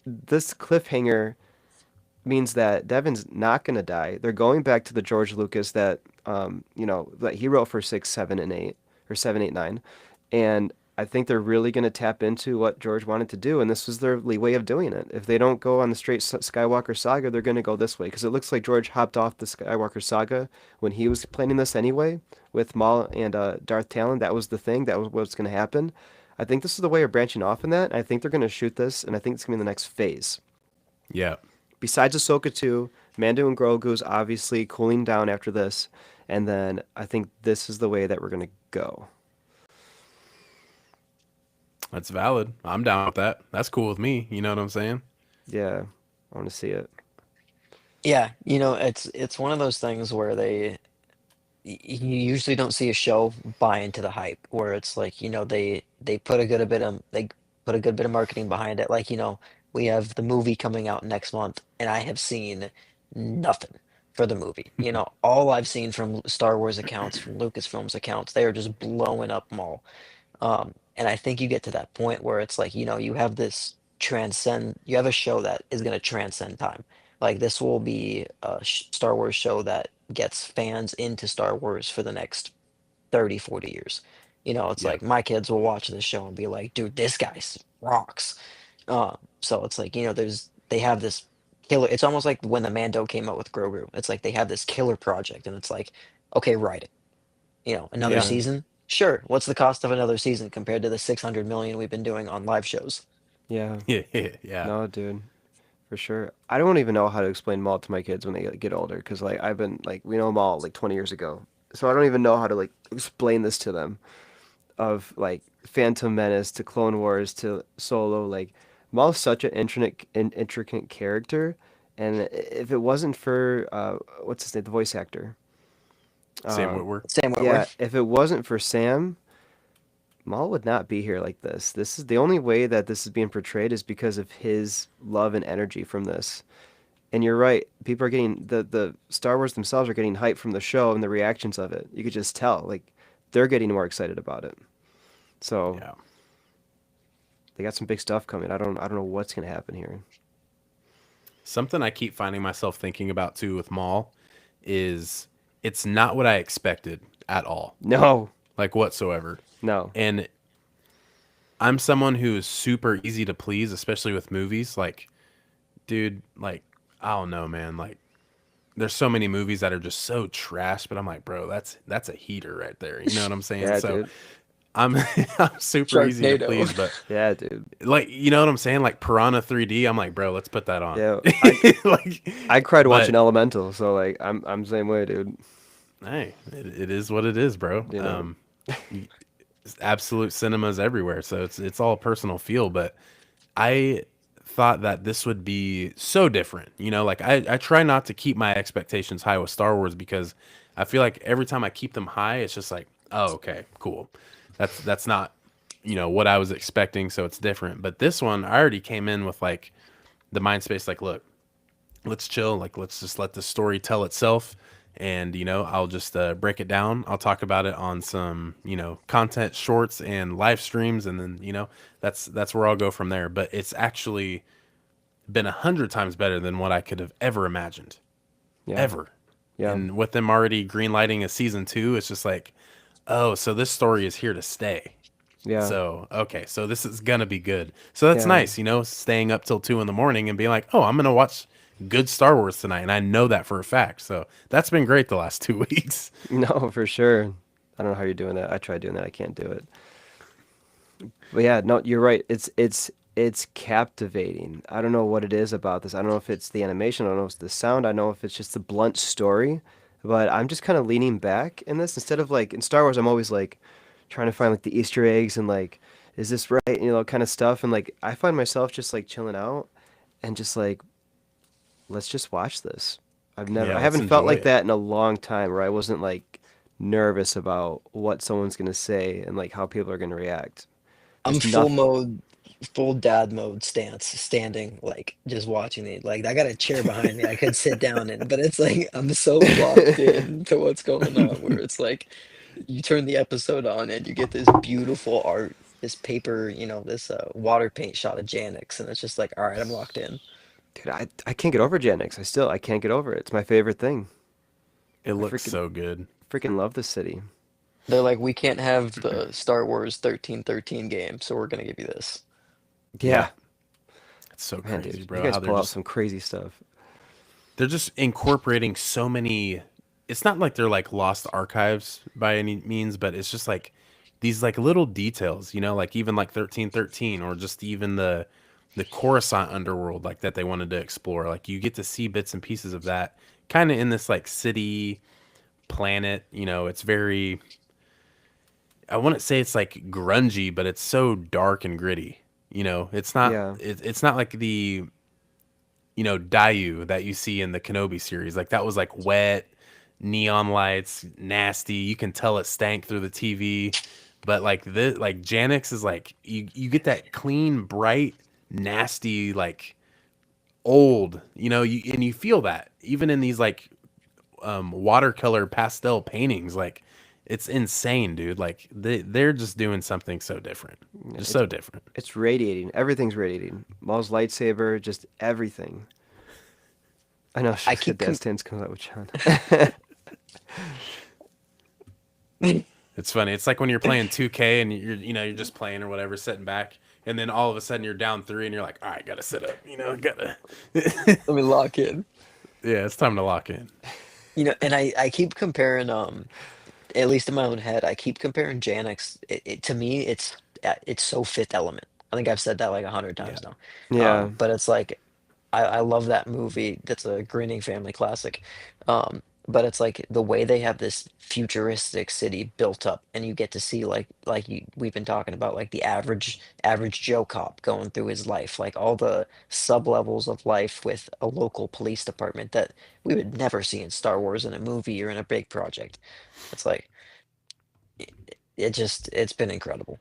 this cliffhanger means that Devin's not going to die. They're going back to the George Lucas that he wrote for 6, 7, and 8, or 7, 8, 9. And I think they're really going to tap into what George wanted to do, and this was their way of doing it. If they don't go on the straight Skywalker saga, they're going to go this way, because it looks like George hopped off the Skywalker saga when he was planning this anyway, with Maul and Darth Talon. That was the thing. That was what's going to happen. I think this is the way of branching off in that. I think they're going to shoot this, and I think it's going to be the next phase. yeah. Besides Ahsoka 2, Mando and Grogu's obviously cooling down after this, and then I think this is the way that we're gonna go. That's valid. I'm down with that. That's cool with me. You know what I'm saying? Yeah, I want to see it. Yeah, it's one of those things where you usually don't see a show buy into the hype where it's like, they put a good bit of marketing behind it. Like, we have the movie coming out next month and I have seen nothing for the movie. All I've seen from Star Wars accounts, from Lucasfilms accounts, they are just blowing up Maul. And I think you get to that point where it's like, you have this. transcend. You have a show that is going to transcend time. Like this will be a Star Wars show that gets fans into Star Wars for the next 30, 40 years. It's Yeah. like my kids will watch this show and be like, dude, this guy's rocks. So it's like, they have this killer. It's almost like when the Mando came out with Grogu. It's like they have this killer project, and it's like, okay, write it. Another Yeah. Yeah, season. Sure. What's the cost of another season compared to the 600 million we've been doing on live shows? yeah. Yeah. Yeah. No, dude, for sure. I don't even know how to explain Maul to my kids when they get older, because like I've been like we know Maul like 20 years ago, so I don't even know how to like explain this to them. Of like Phantom Menace to Clone Wars to Solo, like Maul's such an intricate character, and if it wasn't for what's his name, the voice actor, Sam um, Witwer. Sam yeah, Witwer. if it wasn't for Sam, Maul would not be here like this. This is the only way that this is being portrayed is because of his love and energy from this. And you're right, people are getting the Star Wars themselves are getting hyped from the show and the reactions of it. You could just tell, like they're getting more excited about it. So Yeah. they got some big stuff coming. I don't know what's gonna happen here. Something I keep finding myself thinking about too with Maul is it's not what I expected at all, No, like whatsoever. no. And I'm someone who is super easy to please, especially with movies. Like, dude, like, I don't know, man. Like, there's so many movies that are just so trash, but I'm like, bro, that's a heater right there. You know what I'm saying? Yeah, So dude. I'm I'm super easy to Sharknado. please, but Yeah, dude. like, you know what I'm saying? Like Piranha 3D, I'm like, bro, let's put that on. Yeah, I Like, I cried watching but Elemental, so like I'm the same way, dude. hey, it is what it is, bro. You know. Absolute cinemas everywhere, so it's all personal feel. But I thought that this would be so different. Like I try not to keep my expectations high with Star Wars because I feel like every time I keep them high, it's just like, oh, okay, cool. That's not, what I was expecting, so it's different. But this one, I already came in with like the mind space, like, look, let's chill, like let's just let the story tell itself, and I'll just break it down. I'll talk about it on some content shorts and live streams, and then that's where I'll go from there. But it's actually been 100 times better than what I could have ever imagined, Yeah, ever. yeah, And with them already greenlighting a season 2, it's just like, oh, so this story is here to stay. yeah, So, okay, so this is gonna be good. So that's yeah. nice, staying up till 2 in the morning and being like, oh, I'm gonna watch good Star Wars tonight, and I know that for a fact. So that's been great the last 2 weeks. No, for sure. I don't know how you're doing that. I tried doing that. I can't do it. But yeah, no, you're right. It's captivating. I don't know what it is about this. I don't know if it's the animation. I don't know if it's the sound. I don't know if it's just the blunt story. But I'm just kind of leaning back in this instead of like in Star Wars. I'm always like trying to find like the Easter eggs and like, is this right? Kind of stuff. And like I find myself just like chilling out and just like, let's just watch this. Yeah, I let's haven't felt enjoy like it. that in a long time where I wasn't like nervous about what someone's gonna say and like how people are gonna react. I'm There's full nothing. mode, full dad mode standing, like just watching it. Like I got a chair behind me I could sit down in, but it's like I'm so locked in to what's going on where it's like you turn the episode on and you get this beautiful art, this paper, this water paint shot of Janix, and it's just like, all right, I'm locked in. Dude, I can't get over Gen X. I can't get over it. It's my favorite thing. It I looks freaking so good. freaking love this city. They're like, we can't have the Star Wars 1313 game, so we're gonna give you this. Yeah, Yeah, it's so man, crazy, dude, you bro. guys How pull out some crazy stuff. they're just incorporating so many. It's not like they're like lost archives by any means, but it's just like these like little details, like even like 1313, or just even the Coruscant underworld, like that they wanted to explore. Like you get to see bits and pieces of that kind of in this like city planet. It's very, I wouldn't say it's like grungy, but it's so dark and gritty. It's not Yeah, it's not like the Dayu that you see in the Kenobi series. Like that was like wet, neon lights, nasty. You can tell it stank through the TV. But like this, like Janix is like you get that clean, bright, nasty, like old. And you feel that even in these like watercolor pastel paintings. Like it's insane, dude. Like they're just doing something so different, just It's so different. it's radiating. Everything's radiating. Maul's lightsaber, just everything. I know I the keep dance dance comes out with John. It's funny. It's like when you're playing 2K and you're just playing or whatever, sitting back, and then all of a sudden you're down three and you're like, all right, gotta sit up. Gotta. let me lock in. Yeah, it's time to lock in. And I keep comparing, at least in my own head, I keep comparing Janix. To me, it's so Fifth Element. I think I've said that like 100 times Yeah. now. Yeah. But it's like I love that movie. That's a grinning family classic. But it's like the way they have this futuristic city built up, and you get to see we've been talking about, like the average Joe cop going through his life, like all the sub levels of life with a local police department that we would never see in Star Wars in a movie or in a big project. It's like it's been incredible.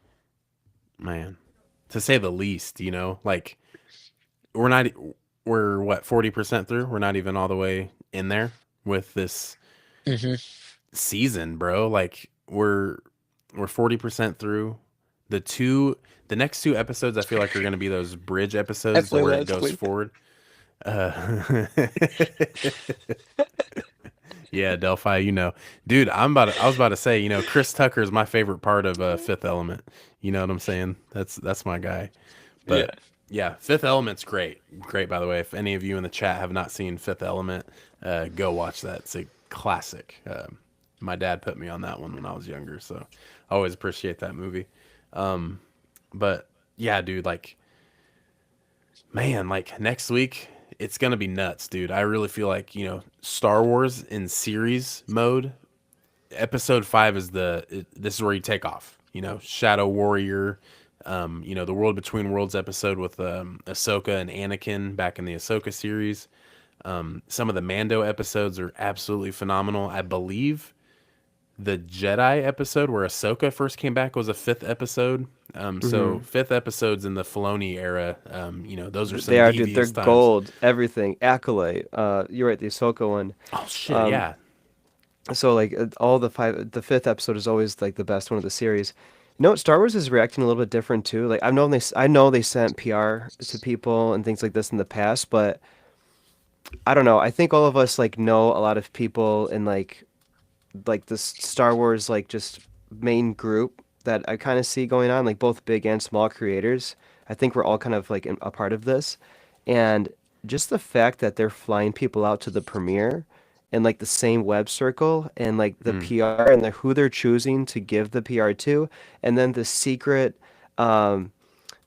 Man, to say the least, like we're not, we're what, 40% through? We're not even all the way in there with this Hmm. season, bro. Like we're 40% through. The next two episodes I feel like are going to be those bridge episodes to Definitely where it last goes week. forward. Uh, yeah, Delphi, dude, I was about to say, Chris Tucker is my favorite part of Fifth Element. You know what I'm saying? That's my guy. Yeah. But yeah, Fifth Element's great. Great, by the way. If any of you in the chat have not seen Fifth Element, go watch that. It's a classic. My dad put me on that one when I was younger, so I always appreciate that movie. But yeah, dude, like, man, like next week, it's gonna be nuts, dude. I really feel like, Star Wars in series mode, episode 5 is this is where you take off. Shadow Warrior, the World Between Worlds episode with Ahsoka and Anakin back in the Ahsoka series. Some of the Mando episodes are absolutely phenomenal. I believe the Jedi episode where Ahsoka first came back was a fifth episode. So Hmm. fifth episodes in the Filoni era. Those are They some are, dude. They're devious times. gold. Everything. Acolyte. You're right. The Ahsoka one. Oh shit, Um, yeah, so like all the fifth episode is always like the best one of the series. You know what? Star Wars is reacting a little bit different too. Like I know they sent PR to people and things like this in the past, but I don't know. I think all of us like know a lot of people in like this Star Wars like just main group that I kind of see going on, like both big and small creators. I think we're all kind of like a part of this, and just the fact that they're flying people out to the premiere and like the same web circle and like the mm, PR and who they're choosing to give the PR to, and then um,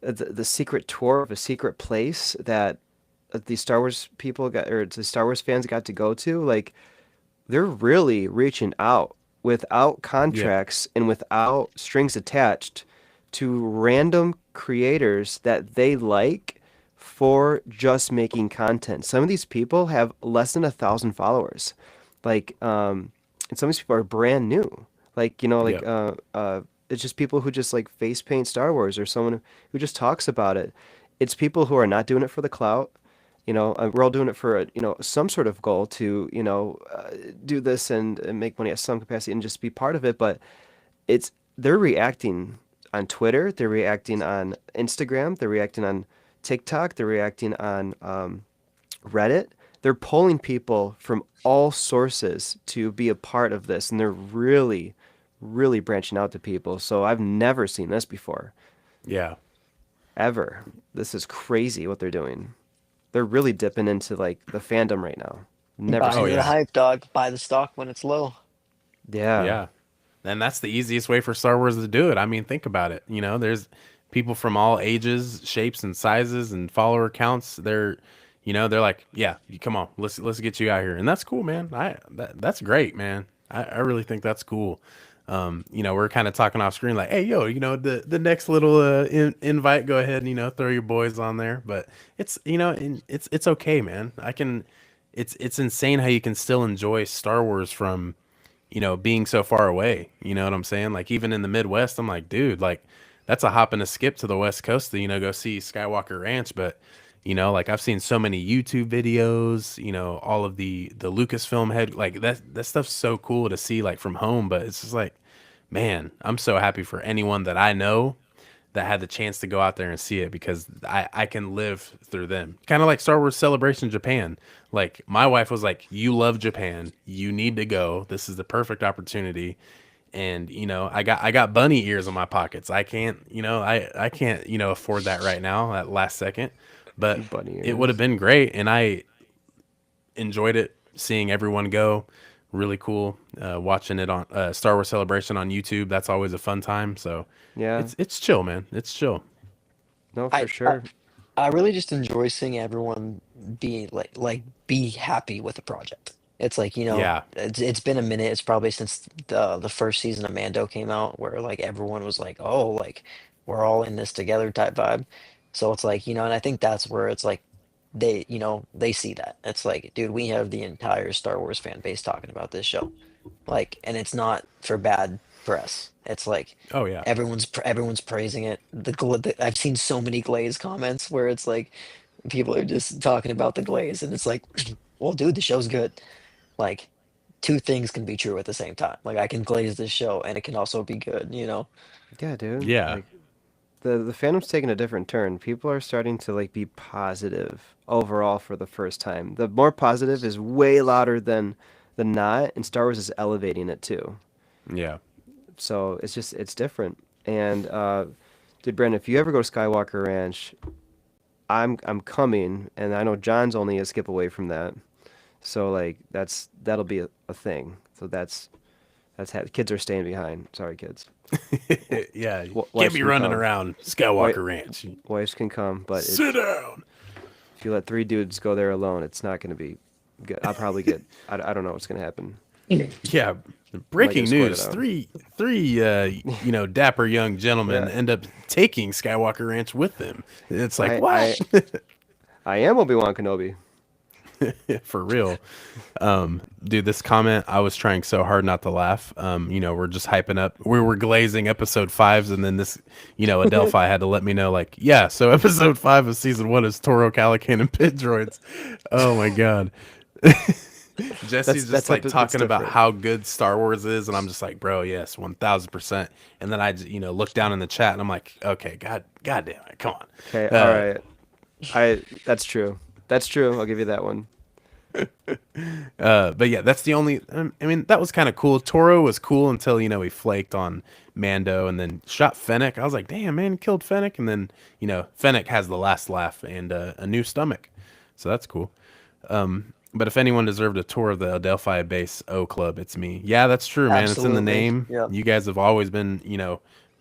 the secret tour of a secret place that the Star Wars people got or the Star Wars fans got to go to, like they're really reaching out without yeah, contracts and without strings attached to random creators that they like for just making content. Some of these people have less than 1,000 followers. Like, and some of these people are brand new. Like, yeah, it's just people who just like face paint Star Wars or someone who just talks about it. It's people who are not doing it for the clout. We're all doing it for some sort of goal to do this and make money at some capacity and just be part of it. But they're reacting on Twitter, they're reacting on Instagram, they're reacting on TikTok, they're reacting on Reddit. They're pulling people from all sources to be a part of this, and they're really, really branching out to people. So I've never seen this before, yeah. ever. This is crazy what they're doing. They're really dipping into like the fandom right now. Never Buy Oh seen into the yeah, this. hype, dog. Buy the stock when it's low. Yeah. yeah. And that's the easiest way for Star Wars to do it. I mean, think about it. There's people from all ages, shapes, and sizes, and follower counts. They're like, yeah, come on, let's get you out here, and that's cool, man. That's great, man. I really think that's cool. We're kind of talking off screen, like, hey, yo, the next little invite, go ahead and throw your boys on there. But it's okay, man. It's insane how you can still enjoy Star Wars from being so far away. You know what I'm saying? Like even in the Midwest, I'm like, dude, like that's a hop and a skip to the West Coast to, go see Skywalker Ranch. But, Like I've seen so many YouTube videos, all of the Lucasfilm head, like that stuff's so cool to see like from home, but it's just like, man, I'm so happy for anyone that I know that had the chance to go out there and see it, because I can live through them. Kind of like Star Wars Celebration Japan. Like my wife was like, "You love Japan. You need to go. This is the perfect opportunity." And I got bunny ears in my pockets. I can't, I can't, afford that right now at last second. But Bunny it would have ears. been great, and I enjoyed it seeing everyone go. Really cool. Watching it on Star Wars Celebration on YouTube. That's always a fun time. So Yeah. it's chill, man. It's chill. No, for I, I sure. I really just enjoy seeing everyone be be happy with the project. It's like, Yeah. it's been a minute. It's probably since the first season of Mando came out where like everyone was like, "Oh, like we're all in this together" type vibe. So it's like, and I think that's where it's like they see that. It's like, dude, we have the entire Star Wars fan base talking about this show. Like, and it's not for bad press. It's like Oh yeah. everyone's praising it. I've seen so many Glaze comments where it's like people are just talking about the Glaze, and it's like, well, dude, the show's good. Like, two things can be true at the same time. Like, I can glaze this show, and it can also be good. Yeah, dude. Yeah. Like the fandom's taking a different turn. People are starting to like be positive overall for the first time. The more positive is way louder than not, and Star Wars is elevating it too. Yeah. So it's different. And dude, Brandon, if you ever go to Skywalker Ranch, I'm coming, and I know John's only a skip away from that. So like that'll be a thing. So kids are staying behind. Sorry, kids. Yeah. You can't Wives be can running come. around Wife, Skywalker Ranch. wives can come, but Sit down. if you let three dudes go there alone, it's not going to be good. I'll probably get. I don't know what's going to happen. Yeah. Might get Breaking escorted news. out. Three dapper young gentlemen Yeah, end up taking Skywalker Ranch with them. It's like, I what? I I am Obi-Wan Kenobi. For real. Dude, this comment, I was trying so hard not to laugh. We're just hyping up. We were glazing episode fives, and then this, Adelphi had to let me know, like, yeah, so episode five of season one is Toro Calican and Pit Droids. Oh my god. Jesse's just like That's talking about different. how good Star Wars is, and I'm just like, bro, yes, 1000%. And then I, look down in the chat, and I'm like, okay, god damn it, come Okay, on. all right. I That's true. That's true. I'll give you that one. But yeah, that's the only. I mean, that was kind of cool. Toro was cool until he flaked on Mando and then shot Fennec. I was like, damn man, he killed Fennec, and then Fennec has the last laugh and a new stomach, so that's cool. But if anyone deserved a tour of the Adelphi Base O Club, it's me. Yeah, that's true, man. It's in the Absolutely. name. Yep. You guys have always been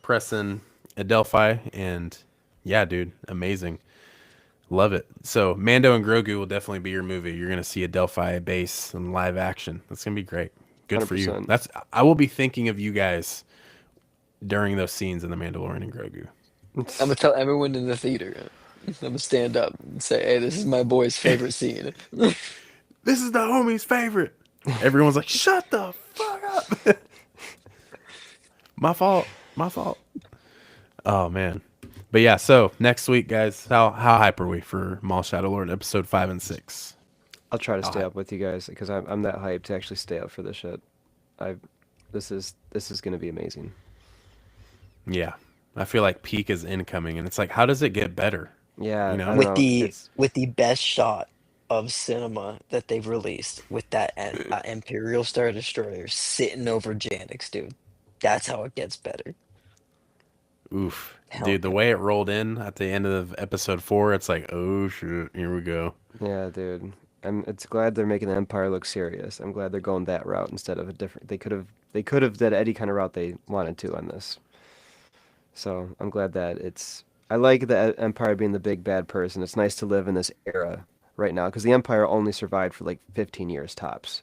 pressing Adelphi, and yeah, dude, amazing. Love it. So Mando and Grogu will definitely be your movie. You're gonna see a Delphi base in live action. That's gonna be great. Good for you. 100%. That's I will be thinking of you guys during those scenes in the Mandalorian and Grogu. I'm gonna tell everyone in the theater. I'm gonna stand up and say, "Hey, this is my boy's favorite scene." This is the homie's favorite. Everyone's like, shut the fuck up. My fault. My fault. Oh man. But yeah, so next week, guys, how hype are we for Maul Shadow Lord episode 5 and 6? I'll try to How stay hype? up with you guys because I'm that hyped to actually stay up for this shit. I this is gonna be amazing. Yeah. I feel like peak is incoming, and it's like, how does it get better? Yeah, You I know? don't with know. the It's with the best shot of cinema that they've released with that Imperial Star Destroyer sitting over Janix, dude. That's how it gets better. Oof. Hell Dude, the yeah. way it rolled in at the end of episode 4, it's like, oh shit, here we go. Yeah, dude. It's glad they're making the Empire look serious. I'm glad they're going that route instead of a different. They could have did any kind of route they wanted to on this. So I'm glad that it's. I like the Empire being the big bad person. It's nice to live in this era right now because the Empire only survived for like 15 years tops.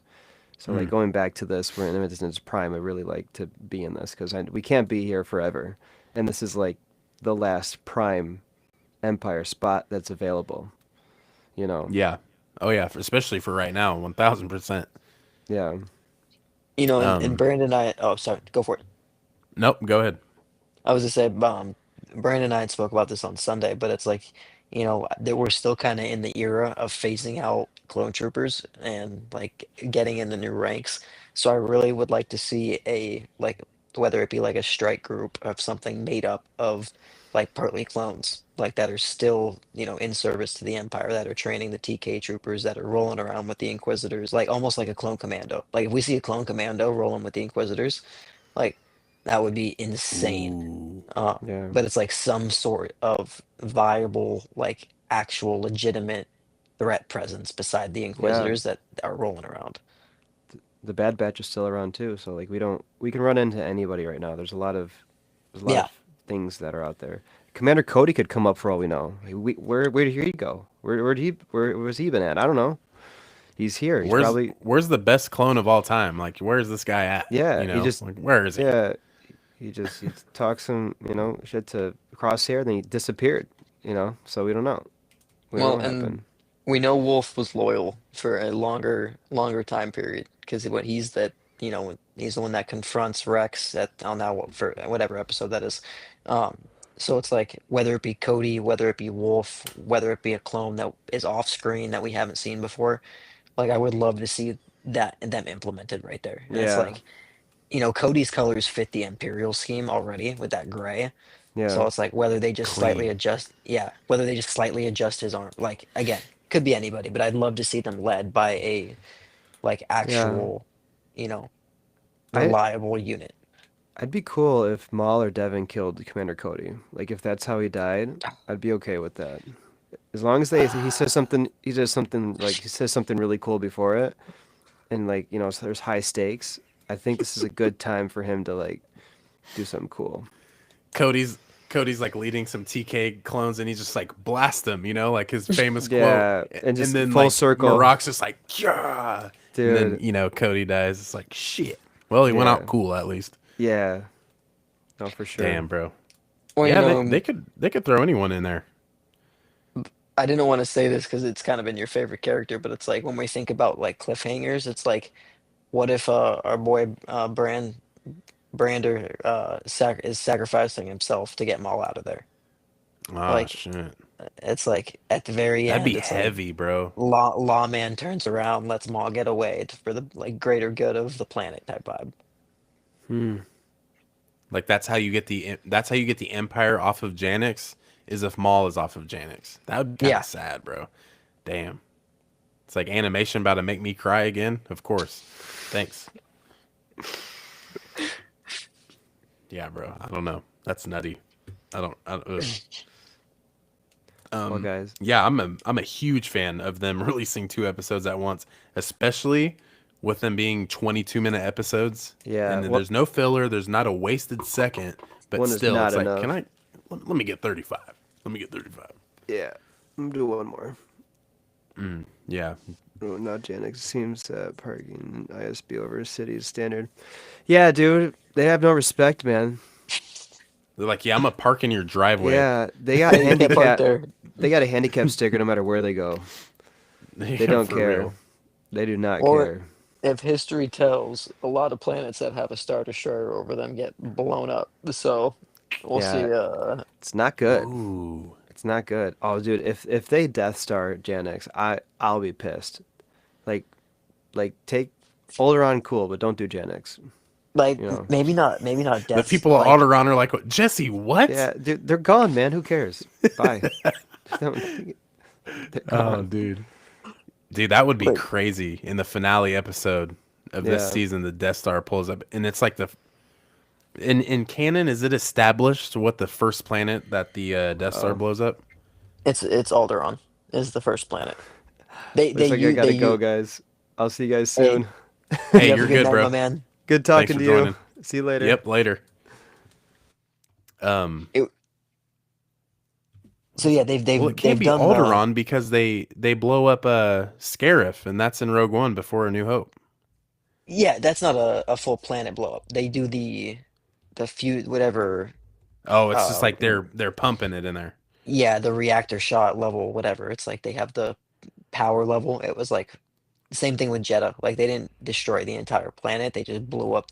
So like Mm, going back to this, we're in its prime. I really like to be in this because we can't be here forever, and this is like the last prime Empire spot that's available. You know. yeah. Oh yeah, especially for right now, 1000%. Yeah. And Um, Brandon and I, oh, sorry, go for it. nope, go ahead. I was to say, Brandon and I had spoke about this on Sunday, but it's like, that we're still kind of in the era of phasing out clone troopers and like getting in the new ranks. So I really would like to see whether it be like a strike group of something made up of like partly clones, like that are still, in service to the Empire, that are training the TK troopers, that are rolling around with the Inquisitors, like almost like a clone commando. Like if we see a clone commando rolling with the Inquisitors, like that would be insane. Ooh. Yeah. But it's like some sort of viable, like actual legitimate threat presence beside the Yeah. Inquisitors that are rolling around. The Bad Batch is still around too, so like we can run into anybody right now. There's a lot Yeah. of things that are out there. Commander Cody could come up for all we know. Where did he go? Where was he been at? I don't know. He's here. He's Where's probably where's the best clone of all time? Like, where's this guy at? yeah. You know, like, where is he? Yeah. He talks some shit to Crosshair, then he disappeared. So we don't know. We don't know Well, what and happened. we know Wolf was loyal for a longer time period because what he's the one that confronts Rex on for whatever episode that is. Um, so it's like whether it be Cody, whether it be Wolf, whether it be a clone that is off screen that we haven't seen before, like I would love to see that them implemented right there. And it's Yeah. like, Cody's colors fit the Imperial scheme already with that gray. Yeah. So it's like whether they just slightly Clean. adjust, yeah, whether they just slightly adjust his arm. Like again, could be anybody, but I'd love to see them led by a like Yeah. actual, you know, I reliable unit. I'd be cool if Maul or Devin killed Commander Cody. Like if that's how he died, I'd be okay with that. As long as he says something really cool before it, and so there's high stakes. I think this is a good time for him to like do something cool. Cody's Cody's like leading some TK clones and he's just like blast them, like his famous quote. Yeah, and And just then full like circle, Marok's just like, yeah. And then, dude. Cody dies. It's like shit. Well, he went out Yeah, cool at least. yeah, no, for sure. Damn, bro. Well, Yeah, they could throw anyone in there. I didn't want to say this because it's kind of been your favorite character, but it's like when we think about like cliffhangers, it's like, what if our boy Brander is sacrificing himself to get Maul out of there? Ah, Like shit. it's like at the very That'd be end, it's like heavy, bro. lawman turns around, lets Maul get away for the like greater good of the planet type vibe. Hmm. Like that's how you get the Empire off of Janix is if Maul is off of Janix. That would be kind Yeah, of sad, bro. Damn. It's like animation about to make me cry again. Of course. Thanks. Yeah, bro. I don't know. That's nutty. Ugh. Well, guys, Yeah, I'm a huge fan of them releasing two episodes at once, especially with them being 22-minute episodes. yeah, And then there's no filler, there's not a wasted second, but one is still not it's like, enough. let me get 35. Let me get 35. Yeah, I'm gonna do one more. Yeah. Oh, not Janix seems parking ISB over city's standard. Yeah, dude, they have no respect, man. They're like, "Yeah, I'm gonna park in your driveway." Yeah, they got hey, you can't park handicap. there. They got a handicap sticker no matter where they go. They Yeah, don't for real. care. They do not Well, care. if history tells, a lot of planets that have a Star Destroyer over them get blown up. So we'll Yeah, see. it's not good. Ooh. It's not good. Oh, dude, if they Death Star Janix, I'll be pissed. Like take Oleron, cool, but don't do Janix. Like You know. maybe not The deaths people at like Alderaan are like, "Jesse, what?" Yeah, dude, they're gone, man. Who cares? Bye. They're Oh, gone. dude. Dude, that would be like crazy in the finale episode of this Yeah. season. The Death Star pulls up, and it's like in canon. Is it established what the first planet that the Death Star Oh, blows up? it's Alderaan is the first planet. They looks they like I you they gotta go, you guys. I'll see you guys hey, soon. Hey, you have a you're good good, night, my bro. man. Good Thanks talking for to you. joining. See you later. Yep, later. Um, It, so yeah, well, it can't they've be done the Alderaan because they blow up Scarif, and that's in Rogue One before A New Hope. yeah, that's not a full planet blow up. They do the few whatever Oh, it's just uh like they're pumping it in there. yeah, the reactor shot level, whatever. It's like they have the power level. It was like same thing with Jeddah. Like they didn't destroy the entire planet. They just blew up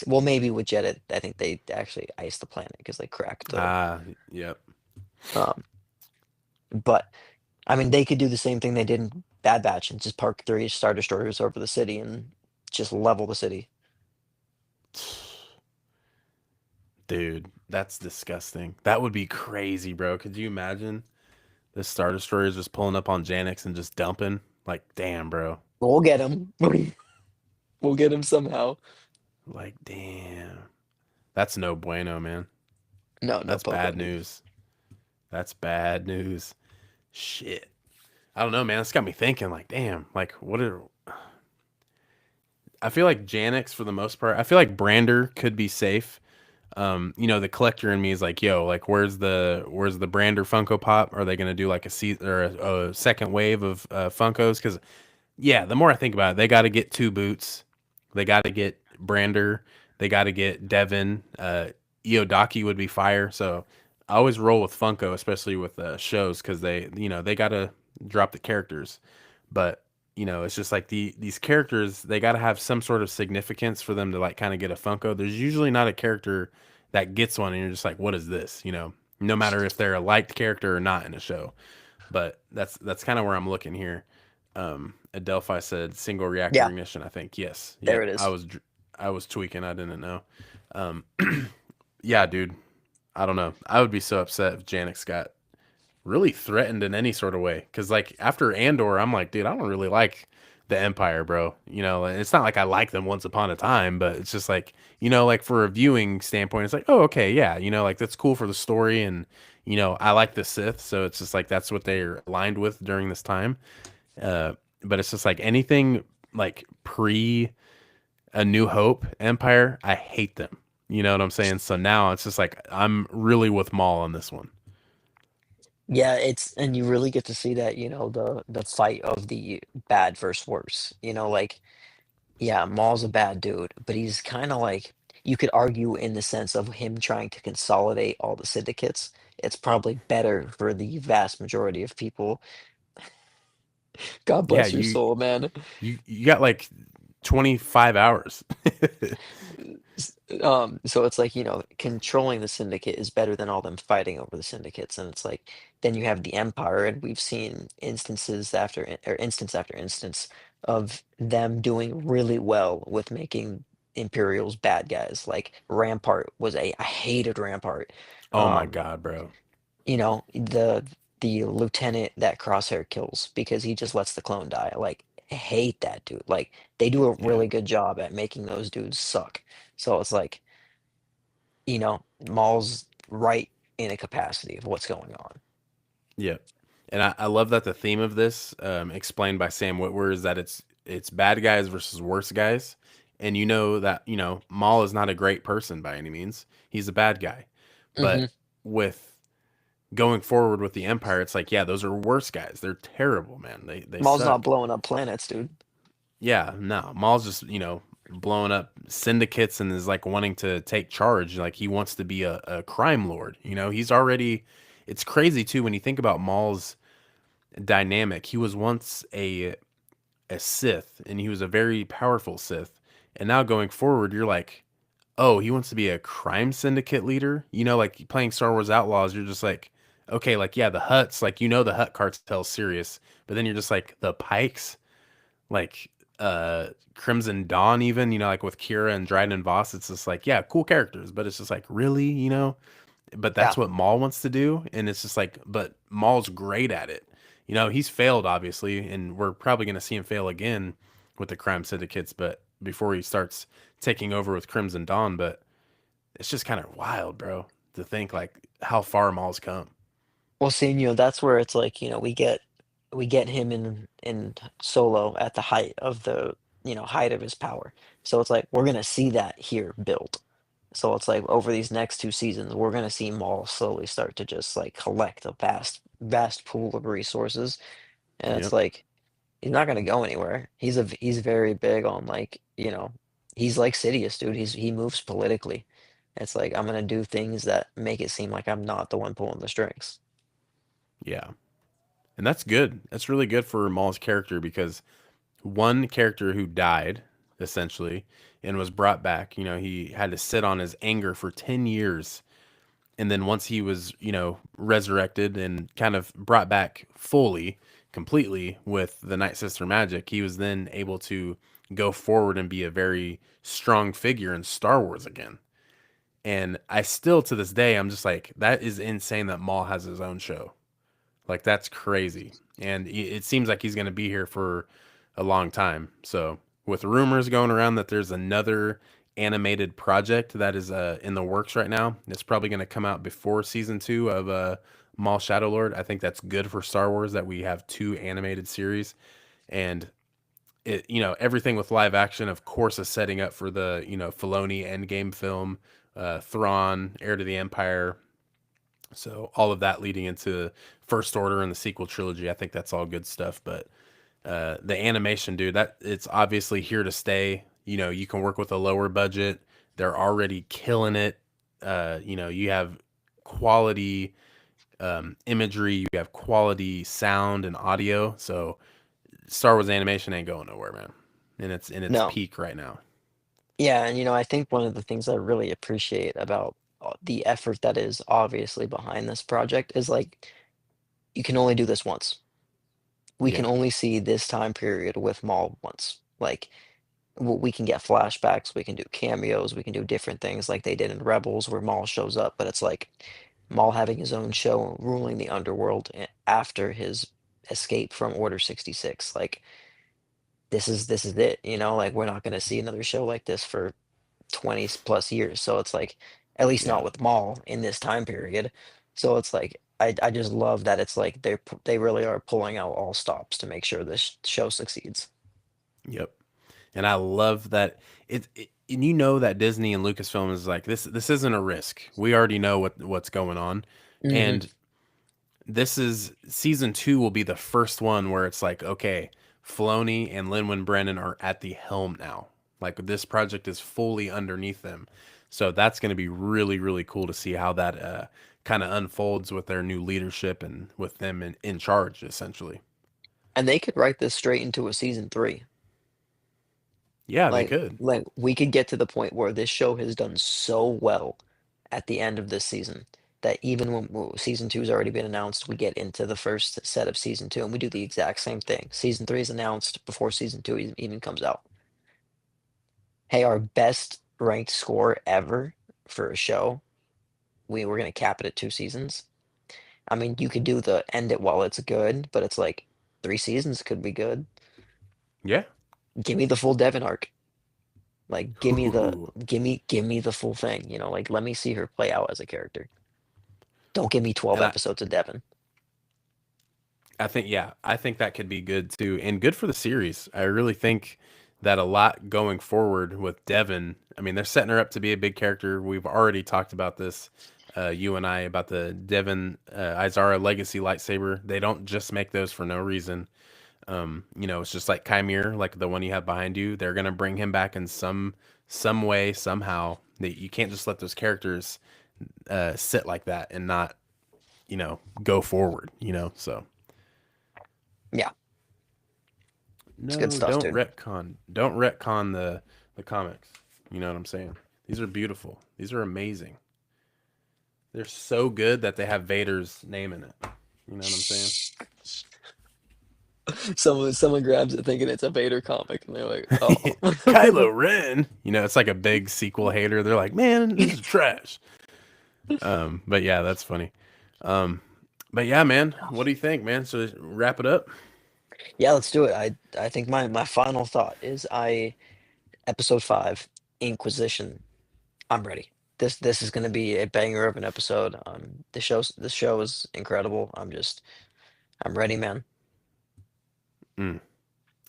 well, maybe with Jeddah, I think they actually iced the planet because they cracked the Ah, yep. um But I mean, they could do the same thing they did in Bad Batch and just park three Star Destroyers over the city and just level the city. Dude, that's disgusting. That would be crazy, bro. Could you imagine the Star Destroyers just pulling up on Janix and just dumping? Like, damn, bro. We'll get him. We'll get him somehow. Like, damn. That's no bueno, man. No, no That's popo, bad dude. news. That's bad news. Shit. I don't know, man. It's got me thinking, like, damn, like, what are. I feel like Janix, for the most part, I feel like Brander could be safe. The collector in me is like, yo, like, where's the Brander Funko Pop? Are they gonna do like a second wave of Funkos? Because yeah, the more I think about it, they got to get two boots, they got to get Brander, they got to get Devin. Iodaki would be fire. So I always roll with Funko, especially with shows, because they got to drop the characters. But it's just like these characters, they got to have some sort of significance for them to like kind of get a Funko. There's usually not a character that gets one, and you're just like, what is this? No matter if they're a liked character or not in a show. But that's kind of where I'm looking here. Adelphi said single reactor Yeah, ignition. I think yes. there Yep. it I is. was I was tweaking. I didn't know. Um, yeah, dude. I don't know. I would be so upset if Janix got really threatened in any sort of way. Because like after Andor, I'm like, dude, I don't really like the Empire, bro. And it's not like I like them once upon a time, but it's just like like for a viewing standpoint, it's like, oh, okay, yeah, like that's cool for the story, and I like the Sith, so it's just like that's what they're aligned with during this time. Uh, but it's just like anything like pre A New Hope Empire, I hate them. You know what I'm saying? So now it's just like I'm really with Maul on this one. Yeah, it's and you really get to see that, the fight of the bad versus worse. Like, yeah, Maul's a bad dude, but he's kind of like you could argue in the sense of him trying to consolidate all the syndicates. It's probably better for the vast majority of people. God Yeah, bless your you soul, man. you got like 25 hours. So it's like, controlling the syndicate is better than all them fighting over the syndicates. And it's like, then you have the Empire, and we've seen instance after instance of them doing really well with making Imperials bad guys. Like Rampart I hated Rampart. Oh my Um, god, bro. the lieutenant that Crosshair kills because he just lets the clone die. Like, I hate that dude. Like, they do a Yeah. really good job at making those dudes suck. So it's like, Maul's right in a capacity of what's going on. Yeah. And I love that the theme of this, explained by Sam Witwer, is that it's bad guys versus worse guys. And you know that, Maul is not a great person by any means. He's a bad guy. Hmm. But with going forward with the Empire, it's like, yeah, those are worse guys. They're terrible, man. They Maul's not suck. blowing up planets, dude. Yeah, no. Maul's just, blowing up syndicates and is like wanting to take charge. Like he wants to be a crime lord. He's already it's crazy too when you think about Maul's dynamic. He was once a Sith, and he was a very powerful Sith. And now going forward, you're like, oh, he wants to be a crime syndicate leader. Like playing Star Wars Outlaws, you're just like, okay, like yeah, the Hutts, like the Hutt cartel's serious, but then you're just like the Pikes, like Crimson Dawn, even like with Kira and Dryden and Voss, it's just like yeah, cool characters, but it's just like really, but Yeah. that's what Maul wants to do, and it's just like, but Maul's great at it. He's failed obviously, and we're probably going to see him fail again with the crime syndicates, but before he starts taking over with Crimson Dawn. But it's just kind of wild, bro, to think like how far Maul's come. Well, see, that's where it's like, we get him in Solo at the height of his power. So it's like we're gonna see that here build. So it's like over these next two seasons, we're gonna see Maul slowly start to just like collect a vast, vast pool of resources, and it's Yep. like he's not gonna go anywhere. He's very big on like he's like Sidious, dude. He moves politically. It's like I'm gonna do things that make it seem like I'm not the one pulling the strings. Yeah. And that's good. That's really good for Maul's character, because one character who died essentially and was brought back, he had to sit on his anger for 10 years, And then once he was, resurrected and kind of brought back fully, completely with the Night Sister magic, he was then able to go forward and be a very strong figure in Star Wars again. And I still, to this day, I'm just like, that is insane that Maul has his own show. Like, that's crazy. And it seems like he's going to be here for a long time. So, with rumors going around that there's another animated project that is in the works right now, it's probably going to come out before season 2 of Maul Shadow Lord. I think that's good for Star Wars that we have 2 animated series. And everything with live action, of course, is setting up for the, Filoni Endgame film, Thrawn, Heir to the Empire. So all of that leading into First Order and the sequel trilogy, I think that's all good stuff. But the animation, dude, that it's obviously here to stay. You can work with a lower budget. They're already killing it. You have quality imagery, you have quality sound and audio. So Star Wars animation ain't going nowhere, man. And it's in its No. peak right now. Yeah, and I think one of the things I really appreciate about the effort that is obviously behind this project is like you can only do this once. We can Yeah. only see this time period with Maul once. Like we can get flashbacks, we can do cameos, we can do different things like they did in Rebels where Maul shows up, but it's like Maul having his own show ruling the underworld after his escape from Order 66. Like this is it, like we're not going to see another show like this for 20 plus years. So it's like, at least not Yeah. with Maul in this time period. So it's like, I just love that it's like they really are pulling out all stops to make sure this show succeeds. Yep. And I love that and that Disney and Lucasfilm is like, this isn't a risk. We already know what's going on. Hmm. And this is season 2 will be the first one where it's like, okay, Filoni and Lin Brennan are at the helm now. Like, this project is fully underneath them. So that's going to be really, really cool to see how that kind of unfolds with their new leadership and with them in charge, essentially. And they could write this straight into a season 3. Yeah, they Like, could. like we could get to the point where this show has done so well at the end of this season that even when season 2 has already been announced, we get into the first set of season 2 and we do the exact same thing. Season 3 is announced before season 2 even comes out. Hey, our best ranked score ever for a show, we were gonna cap it at 2 seasons. I mean, you could do the end it while it's good, but it's like 3 seasons could be good. Yeah. Give me the full Devon arc. Like, Ooh. give me the full thing. Like let me see her play out as a character. Don't give me 12 And episodes of Devon. I think that could be good too, and good for the series. I really think that a lot going forward with Devin. I mean, they're setting her up to be a big character. We've already talked about this, you and I, about the Devin Izara Legacy lightsaber. They don't just make those for no reason. It's just like Chimere, like the one you have behind you. They're gonna bring him back in some way, somehow. That you can't just let those characters sit like that and not, go forward. So. Yeah, it's good No, stuff, don't dude. retcon. Don't retcon the comics. You know what I'm saying? These are beautiful. These are amazing. They're so good that they have Vader's name in it. You know what I'm saying? Someone grabs it thinking it's a Vader comic, and they're like, "Oh." Kylo Ren. It's like a big sequel hater. They're like, man, this is trash. But yeah, that's funny. Um, but yeah, man, what do you think, man? So wrap it up. Yeah, let's do it. I think my final thought is episode 5, Inquisition. I'm ready. This is gonna be a banger of an episode. The show is incredible. I'm ready, man. Mm,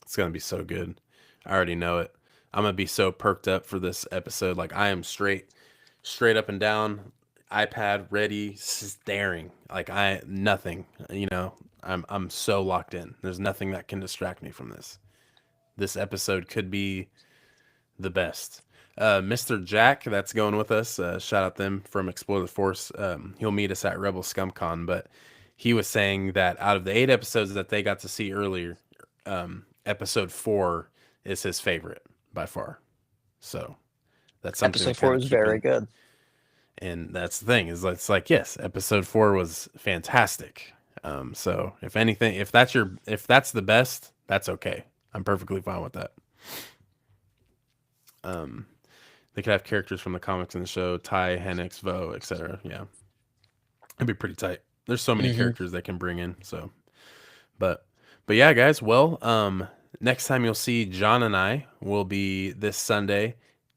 it's gonna be so good. I already know it. I'm gonna be so perked up for this episode. Like, I am straight up and down, iPad ready, staring. Like, I nothing. I'm so locked in. There's nothing that can distract me from this. This episode could be the best. Mr. Jack, that's going with us. Shout out them from Explore the Force. He'll meet us at Rebel ScumCon, but he was saying that out of the 8 episodes that they got to see earlier, episode 4 is his favorite by far. So that's something to Episode 4 kind of is keep very in. good. And that's the thing, is it's like, yes, episode 4 was fantastic. So if anything, if that's the best, that's okay. I'm perfectly fine with that. They could have characters from the comics in the show, Ty, Hennix, Vo, etc. Yeah, it'd be pretty tight. There's so many Hmm. characters they can bring in. So, but yeah, guys. Well, next time you'll see John and I will be this Sunday.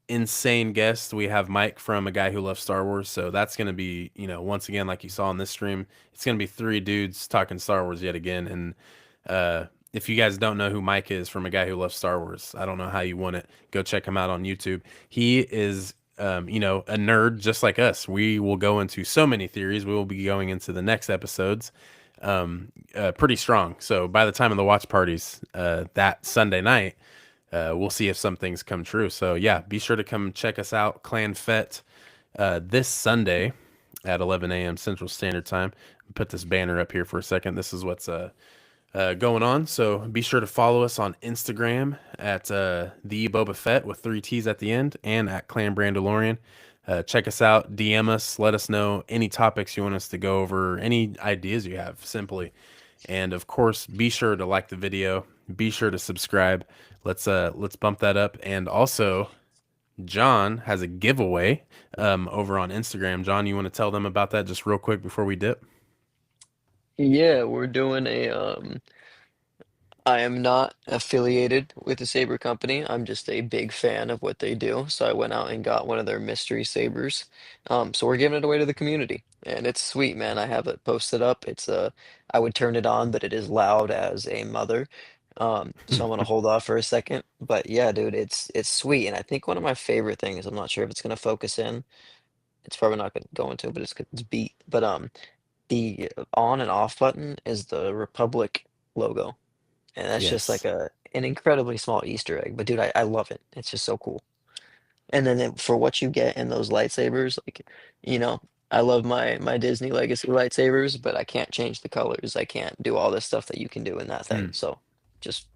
Insane guest. We have Mike from A Guy Who Loves Star Wars. So that's gonna be, once again, like you saw in this stream, it's gonna be three dudes talking Star Wars yet again. And if you guys don't know who Mike is from A Guy Who Loves Star Wars, I don't know how you want it. Go check him out on YouTube. He is, a nerd just like us. We will go into so many theories. We will be going into the next episodes pretty strong. So by the time of the watch parties that Sunday night, we'll see if some things come true. So yeah, be sure to come check us out, Clan Fete, this Sunday at 11 a.m. Central Standard Time. Put this banner up here for a second. This is what's going on. So be sure to follow us on Instagram at the Boba Fett with 3 T's at the end, and at Clan Brandalorian. Check us out, DM us, let us know any topics you want us to go over, any ideas you have, simply. And of course, be sure to like the video. Be sure to subscribe. Let's bump that up. And also, John has a giveaway over on Instagram. John, you want to tell them about that just real quick before we dip? Yeah, we're doing a I am not affiliated with the saber company. I'm just a big fan of what they do. So I went out and got one of their mystery sabers. So we're giving it away to the community, and it's sweet, man. I have it posted up. I would turn it on, but it is loud as a mother. So I'm gonna hold off for a second. But yeah, dude, it's sweet. And I think one of my favorite things, I'm not sure if it's gonna focus in. It's probably not gonna go into, but it's beat. But the on and off button is the Republic logo. And that's just like Yes. an incredibly small Easter egg. But dude, I love it. It's just so cool. And then for what you get in those lightsabers, like, you know, I love my Disney Legacy lightsabers, but I can't change the colors. I can't do all this stuff that you can do in that thing. Mm, So just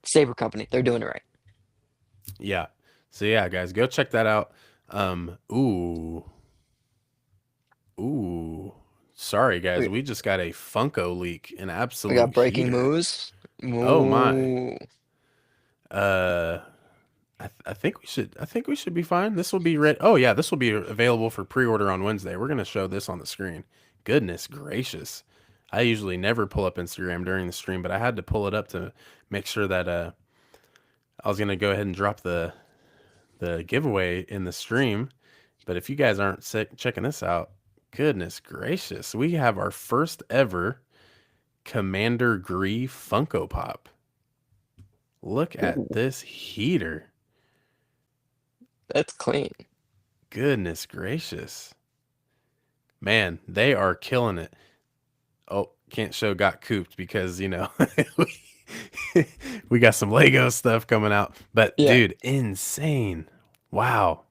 Saber Company, they're doing it right. yeah. So yeah, guys, go check that out. Ooh. Ooh. Sorry, guys. We, We just got a Funko leak, an we got absolute breaking heater. moves. Oh my. Ooh. Uh, I think we should be fine. This will be ready. Oh yeah, this will be available for pre-order on Wednesday. We're gonna show this on the screen. Goodness gracious. I usually never pull up Instagram during the stream, but I had to pull it up to make sure that I was gonna go ahead and drop the giveaway in the stream. But if you guys aren't checking this out, goodness gracious, we have our first ever Commander Gree Funko Pop. Look at Ooh, this heater. that's clean. Goodness gracious. Man, they are killing it. Oh, can't show got cooped because, we got some Lego stuff coming out. But Yeah. dude, insane. Wow.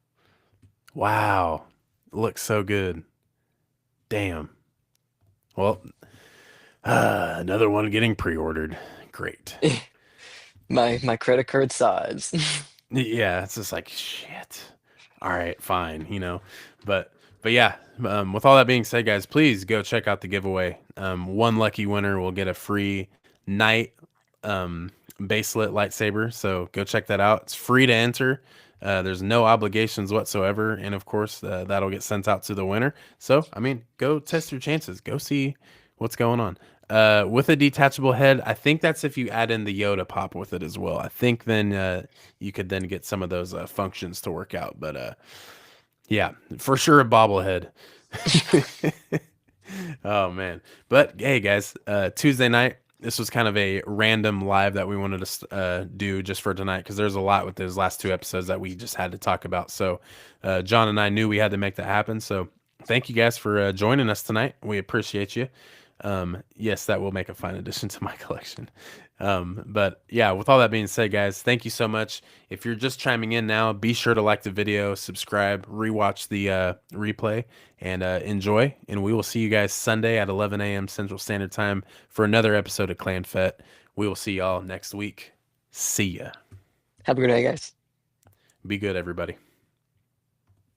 Wow. Looks so good. Damn. Well, another one getting pre-ordered. Great. My credit card size. Yeah, it's just like shit. All right, fine, but yeah. With all that being said, guys, please go check out the giveaway. One lucky winner will get a free night baselit lightsaber. So go check that out. It's free to enter. There's no obligations whatsoever, and of course, that'll get sent out to the winner. So I mean, go test your chances. Go see what's going on. With a detachable head, I think that's if you add in the Yoda pop with it as well. I think then you could then get some of those functions to work out. But yeah, for sure a bobblehead. Oh man. But hey guys, Tuesday night, this was kind of a random live that we wanted to do just for tonight because there's a lot with those last 2 episodes that we just had to talk about. So John and I knew we had to make that happen. So thank you guys for joining us tonight. We appreciate you. Yes, that will make a fine addition to my collection. But yeah, with all that being said, guys, thank you so much. If you're just chiming in now, be sure to like the video, subscribe, rewatch the replay, and enjoy. And we will see you guys Sunday at 11 a.m. Central Standard Time for another episode of Clan Fete. We will see y'all next week. See ya. Have a good day, guys. Be good, everybody.